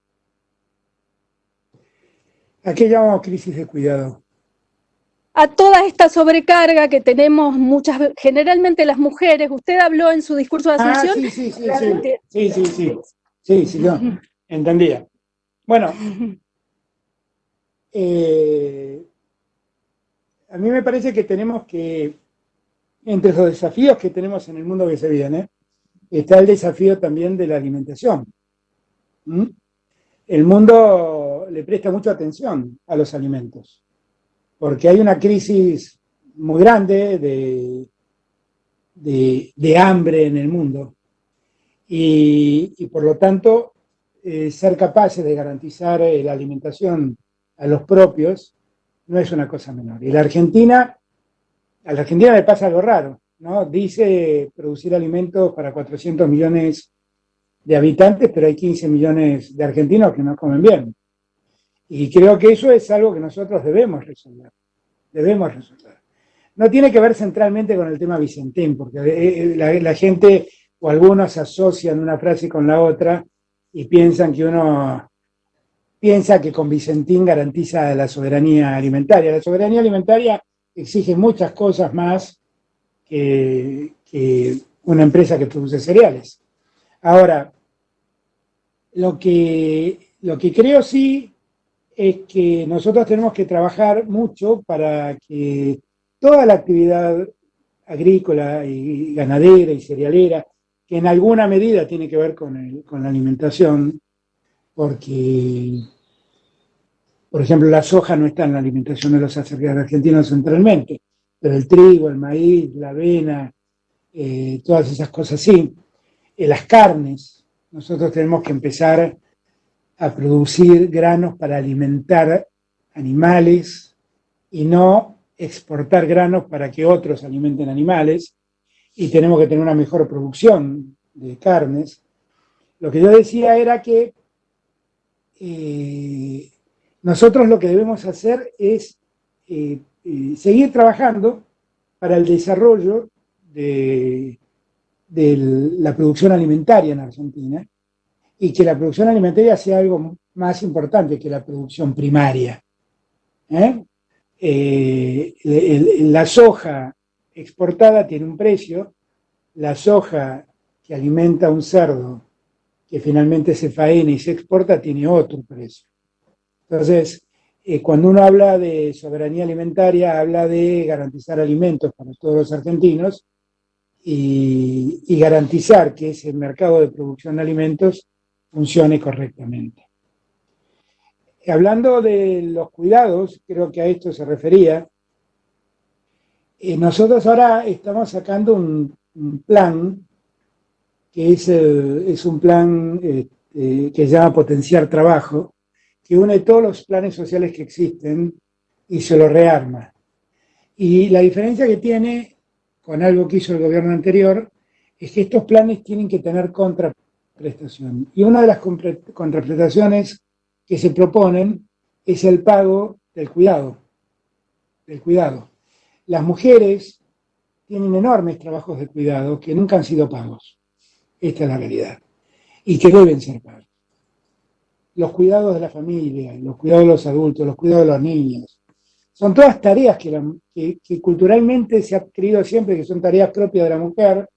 [SPEAKER 3] ¿A qué llamamos crisis de cuidado?
[SPEAKER 14] A toda esta sobrecarga que tenemos generalmente las mujeres. Usted habló en su discurso de Asunción.
[SPEAKER 3] Sí, no, entendía. Bueno, a mí me parece que tenemos que, entre los desafíos que tenemos en el mundo que se viene, está el desafío también de la alimentación. El mundo le presta mucha atención a los alimentos, porque hay una crisis muy grande de hambre en el mundo, y por lo tanto ser capaces de garantizar la alimentación a los propios no es una cosa menor. Y a la Argentina le pasa algo raro, ¿no? Dice producir alimentos para 400 millones de habitantes, pero hay 15 millones de argentinos que no comen bien. Y creo que eso es algo que nosotros debemos resolver. No tiene que ver centralmente con el tema Vicentín, porque la gente o algunos asocian una frase con la otra y piensan que con Vicentín garantiza la soberanía alimentaria. La soberanía alimentaria exige muchas cosas más que una empresa que produce cereales. Ahora, lo que creo sí es que nosotros tenemos que trabajar mucho para que toda la actividad agrícola y ganadera y cerealera, que en alguna medida tiene que ver con la alimentación, porque, por ejemplo, la soja no está en la alimentación de los argentinos centralmente, pero el trigo, el maíz, la avena, todas esas cosas sí. Las carnes, nosotros tenemos que empezar a producir granos para alimentar animales y no exportar granos para que otros alimenten animales, y tenemos que tener una mejor producción de carnes. Lo que yo decía era que nosotros lo que debemos hacer es seguir trabajando para el desarrollo de la producción alimentaria en Argentina, y que la producción alimentaria sea algo más importante que la producción primaria. La soja exportada tiene un precio, la soja que alimenta a un cerdo que finalmente se faena y se exporta tiene otro precio. Entonces, cuando uno habla de soberanía alimentaria, habla de garantizar alimentos para todos los argentinos y garantizar que ese mercado de producción de alimentos funcione correctamente. hablando de los cuidados, creo que a esto se refería, nosotros ahora estamos sacando un plan, que es un plan que se llama Potenciar Trabajo, que une todos los planes sociales que existen y se los rearma. Y la diferencia que tiene con algo que hizo el gobierno anterior es que estos planes tienen que tener contraprestación. Y una de las contraprestaciones que se proponen es el pago del cuidado. Las mujeres tienen enormes trabajos de cuidado que nunca han sido pagos. Esta es la realidad. Y que deben ser pagos. Los cuidados de la familia, los cuidados de los adultos, los cuidados de los niños. Son todas tareas que culturalmente se ha creído siempre que son tareas propias de la mujer,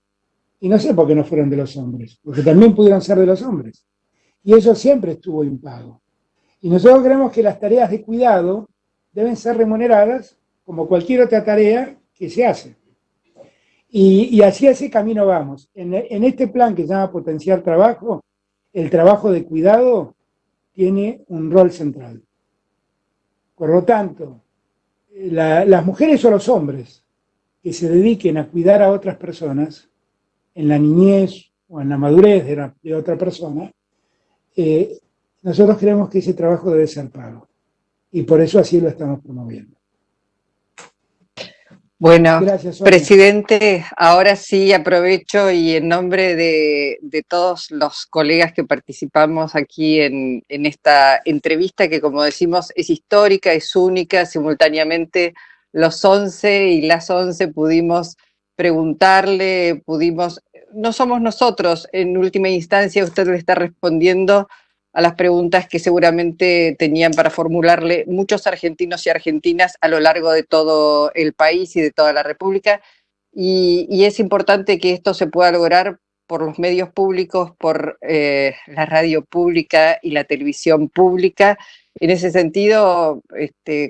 [SPEAKER 3] y no sé por qué no fueron de los hombres, porque también pudieron ser de los hombres. Y eso siempre estuvo impago. Y nosotros creemos que las tareas de cuidado deben ser remuneradas como cualquier otra tarea que se hace. Y así a ese camino vamos. En este plan que se llama Potenciar Trabajo, el trabajo de cuidado tiene un rol central. Por lo tanto, las mujeres o los hombres que se dediquen a cuidar a otras personas, en la niñez o en la madurez de otra persona, nosotros creemos que ese trabajo debe ser pago. Y por eso así lo estamos promoviendo.
[SPEAKER 2] Bueno, gracias, presidente, ahora sí aprovecho y en nombre de todos los colegas que participamos aquí en esta entrevista, que como decimos es histórica, es única, simultáneamente los 11 y las 11 pudimos preguntarle, no somos nosotros, en última instancia usted le está respondiendo a las preguntas que seguramente tenían para formularle muchos argentinos y argentinas a lo largo de todo el país y de toda la República, y es importante que esto se pueda lograr por los medios públicos, por la radio pública y la televisión pública. En ese sentido,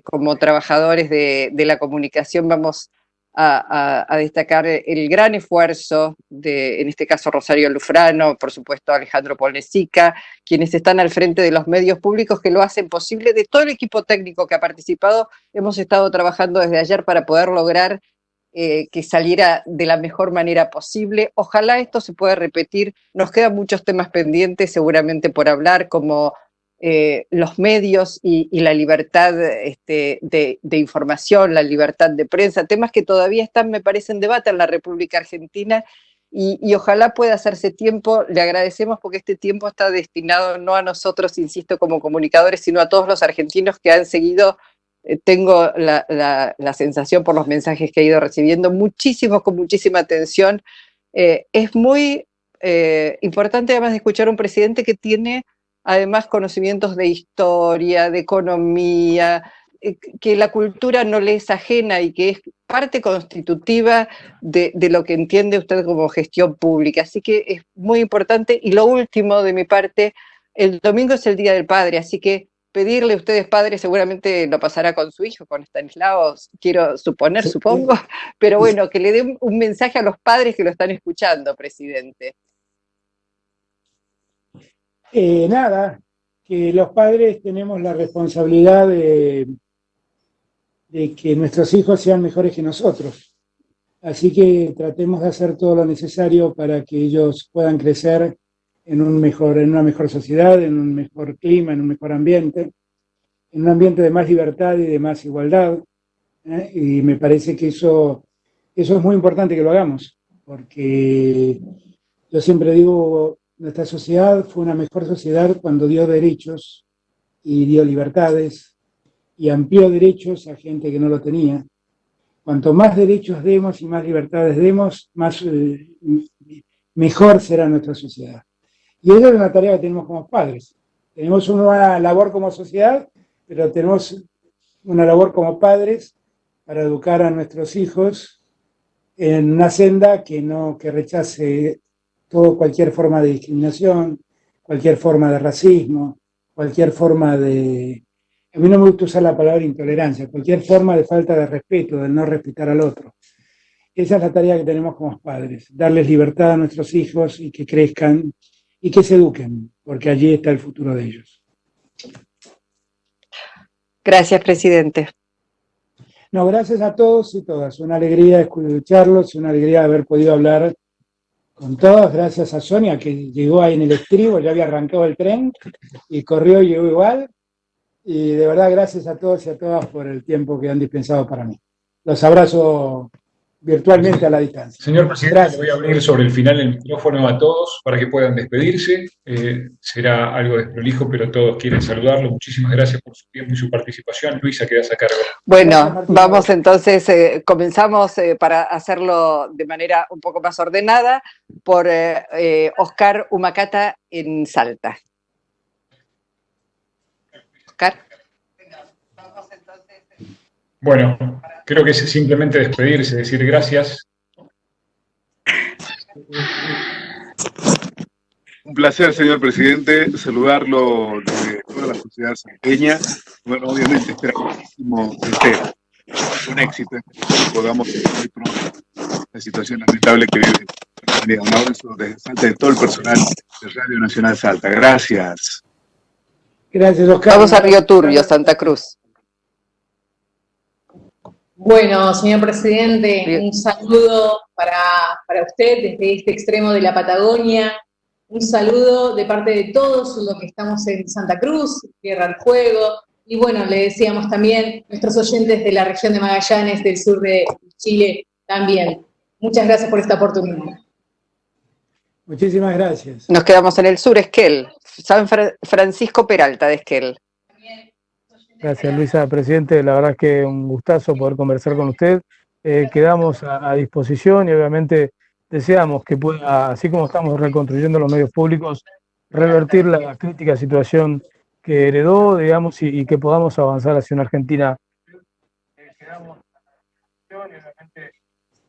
[SPEAKER 2] como trabajadores de la comunicación vamos a destacar el gran esfuerzo de, en este caso, Rosario Lufrano, por supuesto Alejandro Polnesica, quienes están al frente de los medios públicos que lo hacen posible, de todo el equipo técnico que ha participado. Hemos estado trabajando desde ayer para poder lograr que saliera de la mejor manera posible. Ojalá esto se pueda repetir. Nos quedan muchos temas pendientes seguramente por hablar, como los medios y la libertad de información, la libertad de prensa, temas que todavía están, me parece, en debate en la República Argentina, y ojalá pueda hacerse tiempo. Le agradecemos porque este tiempo está destinado no a nosotros, insisto, como comunicadores, sino a todos los argentinos que han seguido, tengo la sensación por los mensajes que he ido recibiendo, muchísimos, con muchísima atención. Es muy importante además de escuchar a un presidente que tiene además conocimientos de historia, de economía, que la cultura no le es ajena y que es parte constitutiva de lo que entiende usted como gestión pública. Así que es muy importante. Y lo último de mi parte, el domingo es el Día del Padre, así que pedirle a ustedes, padres, seguramente lo pasará con su hijo, con Estanislao, quiero suponer, supongo, pero bueno, que le den un mensaje a los padres que lo están escuchando, presidente.
[SPEAKER 3] Nada, que los padres tenemos la responsabilidad de que nuestros hijos sean mejores que nosotros. Así que tratemos de hacer todo lo necesario para que ellos puedan crecer en una mejor sociedad, en un mejor clima, en un mejor ambiente, en un ambiente de más libertad y de más igualdad. Y me parece que eso es muy importante que lo hagamos, porque yo siempre digo, nuestra sociedad fue una mejor sociedad cuando dio derechos y dio libertades y amplió derechos a gente que no lo tenía. Cuanto más derechos demos y más libertades demos, mejor será nuestra sociedad. Y esa es una tarea que tenemos como padres. Tenemos una labor como sociedad, pero tenemos una labor como padres para educar a nuestros hijos en una senda que rechace cualquier forma de discriminación, cualquier forma de racismo, cualquier forma de... A mí no me gusta usar la palabra intolerancia, cualquier forma de falta de respeto, de no respetar al otro. Esa es la tarea que tenemos como padres, darles libertad a nuestros hijos y que crezcan y que se eduquen, porque allí está el futuro de ellos.
[SPEAKER 2] Gracias, presidente.
[SPEAKER 3] No, gracias a todos y todas. Una alegría escucharlos, una alegría haber podido hablar con todos. Gracias a Sonia, que llegó ahí en el estribo, ya había arrancado el tren y corrió y llegó igual. Y de verdad, gracias a todos y a todas por el tiempo que han dispensado para mí. Los abrazo virtualmente a la distancia.
[SPEAKER 4] Señor presidente, le voy a abrir sobre el final el micrófono a todos para que puedan despedirse. Será algo desprolijo, pero todos quieren saludarlo. Muchísimas gracias por su tiempo y su participación. Luisa, quedas a cargo.
[SPEAKER 2] Bueno, vamos entonces, comenzamos para hacerlo de manera un poco más ordenada por Oscar Humacata en Salta. Oscar.
[SPEAKER 4] Bueno, creo que es simplemente despedirse, decir gracias.
[SPEAKER 5] Un placer, señor presidente, saludarlo de toda la sociedad salteña. Bueno, obviamente esperamos muchísimo que esté con éxito, que podamos muy pronto la situación lamentable que vive. Un abrazo desde Salta de todo el personal de Radio Nacional Salta. Gracias.
[SPEAKER 3] Gracias, Oscar.
[SPEAKER 2] Vamos a Río Turbio, Santa Cruz.
[SPEAKER 6] Bueno, señor presidente, un saludo para usted desde este extremo de la Patagonia, un saludo de parte de todos los que estamos en Santa Cruz, Tierra del Fuego, y bueno, le decíamos también nuestros oyentes de la región de Magallanes, del sur de Chile también. Muchas gracias por esta oportunidad.
[SPEAKER 3] Muchísimas gracias.
[SPEAKER 2] Nos quedamos en el sur, Esquel, San Francisco Peralta de Esquel.
[SPEAKER 7] Gracias, Luisa. Presidente, la verdad es que un gustazo poder conversar con usted. Quedamos a disposición y obviamente deseamos que pueda, así como estamos reconstruyendo los medios públicos, revertir la crítica situación que heredó, digamos, y que podamos avanzar hacia una Argentina. Quedamos a disposición y obviamente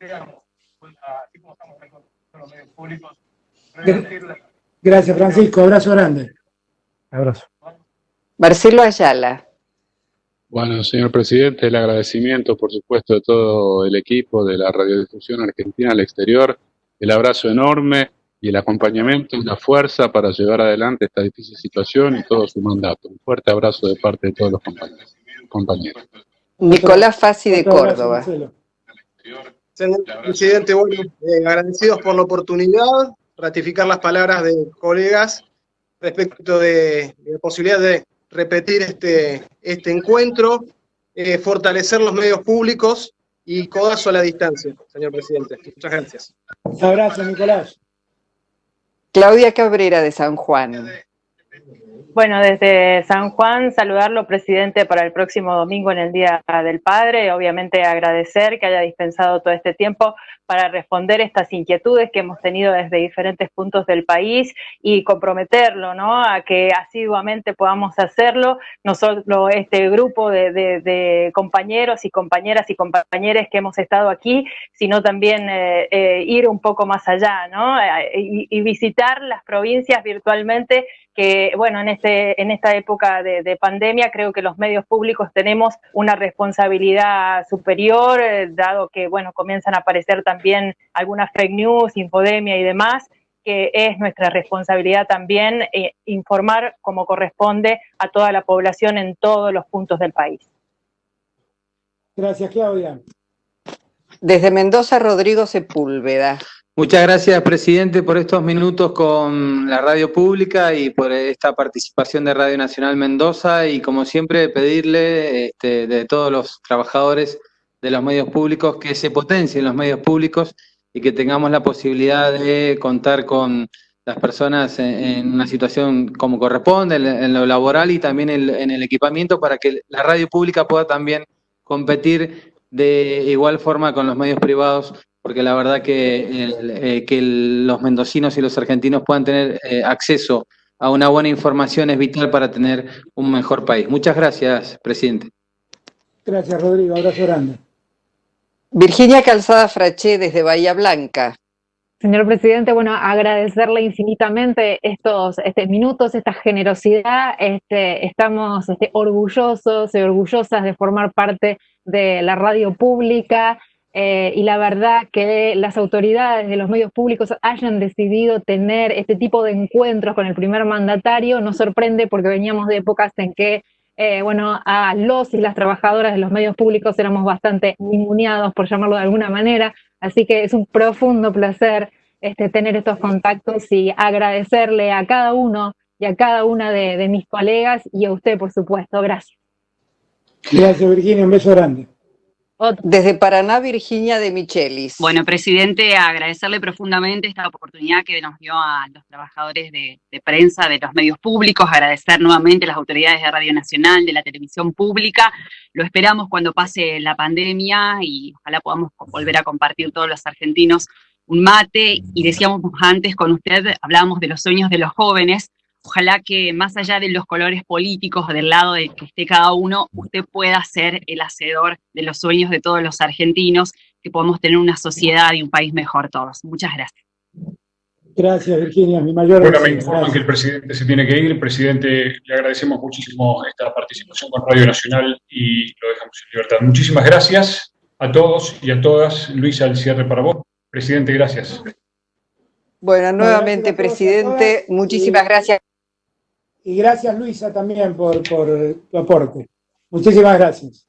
[SPEAKER 7] deseamos, así como estamos reconstruyendo los medios públicos, revertir la...
[SPEAKER 3] Gracias, Francisco. Abrazo grande.
[SPEAKER 7] Abrazo.
[SPEAKER 2] Marcelo Ayala.
[SPEAKER 8] Bueno, señor presidente, el agradecimiento, por supuesto, de todo el equipo de la Radiodifusión Argentina al exterior, el abrazo enorme y el acompañamiento y la fuerza para llevar adelante esta difícil situación y todo su mandato. Un fuerte abrazo de parte de todos los compañeros.
[SPEAKER 2] Nicolás Fassi de Córdoba.
[SPEAKER 9] Señor presidente, bueno, agradecidos por la oportunidad, ratificar las palabras de colegas respecto de la posibilidad de repetir este encuentro, fortalecer los medios públicos y codazo a la distancia, señor presidente. Muchas gracias.
[SPEAKER 3] Un abrazo, Nicolás.
[SPEAKER 2] Claudia Cabrera de San Juan.
[SPEAKER 10] Bueno, desde San Juan, saludarlo, presidente, para el próximo domingo en el Día del Padre. Obviamente agradecer que haya dispensado todo este tiempo para responder estas inquietudes que hemos tenido desde diferentes puntos del país y comprometerlo, ¿no?, a que asiduamente podamos hacerlo, no solo este grupo de compañeros y compañeras y compañeros que hemos estado aquí, sino también ir un poco más allá, ¿no?, y visitar las provincias virtualmente, que, bueno, en esta época de pandemia creo que los medios públicos tenemos una responsabilidad superior, dado que, bueno, comienzan a aparecer también algunas fake news, infodemia y demás, que es nuestra responsabilidad también informar como corresponde a toda la población en todos los puntos del país.
[SPEAKER 3] Gracias, Claudia.
[SPEAKER 2] Desde Mendoza, Rodrigo Sepúlveda.
[SPEAKER 11] Muchas gracias, presidente, por estos minutos con la radio pública y por esta participación de Radio Nacional Mendoza, y como siempre pedirle de todos los trabajadores de los medios públicos que se potencien los medios públicos y que tengamos la posibilidad de contar con las personas en una situación como corresponde, en lo laboral y también en el equipamiento, para que la radio pública pueda también competir de igual forma con los medios privados, porque la verdad que los mendocinos y los argentinos puedan tener acceso a una buena información es vital para tener un mejor país. Muchas gracias, presidente.
[SPEAKER 3] Gracias, Rodrigo. Abrazo grande.
[SPEAKER 2] Virginia Calzada Fraché desde Bahía Blanca.
[SPEAKER 12] Señor presidente, bueno, agradecerle infinitamente estos minutos, esta generosidad. Estamos orgullosos y orgullosas de formar parte de la radio pública. Y la verdad que las autoridades de los medios públicos hayan decidido tener este tipo de encuentros con el primer mandatario nos sorprende, porque veníamos de épocas en que bueno, a los y las trabajadoras de los medios públicos éramos bastante ninguneados, por llamarlo de alguna manera, así que es un profundo placer tener estos contactos y agradecerle a cada uno y a cada una de mis colegas y a usted, por supuesto. Gracias.
[SPEAKER 3] Gracias, Virginia, un beso grande.
[SPEAKER 2] Desde Paraná, Virginia de Michelis.
[SPEAKER 13] Bueno, presidente, agradecerle profundamente esta oportunidad que nos dio a los trabajadores de prensa, de los medios públicos, agradecer nuevamente a las autoridades de Radio Nacional, de la televisión pública. Lo esperamos cuando pase la pandemia y ojalá podamos volver a compartir todos los argentinos un mate. Y decíamos antes con usted, hablábamos de los sueños de los jóvenes. Ojalá que más allá de los colores políticos, del lado de que esté cada uno, usted pueda ser el hacedor de los sueños de todos los argentinos, que podamos tener una sociedad y un país mejor todos. Muchas gracias.
[SPEAKER 3] Gracias, Virginia, mi mayor
[SPEAKER 4] Bueno, me informan que el presidente se tiene que ir. Presidente, le agradecemos muchísimo esta participación con Radio Nacional y lo dejamos en libertad. Muchísimas gracias a todos y a todas. Luisa, el cierre para vos. Presidente, gracias.
[SPEAKER 2] Bueno, nuevamente, presidente, muchísimas gracias.
[SPEAKER 3] Y gracias, Luisa, también por tu aporte. Muchísimas gracias.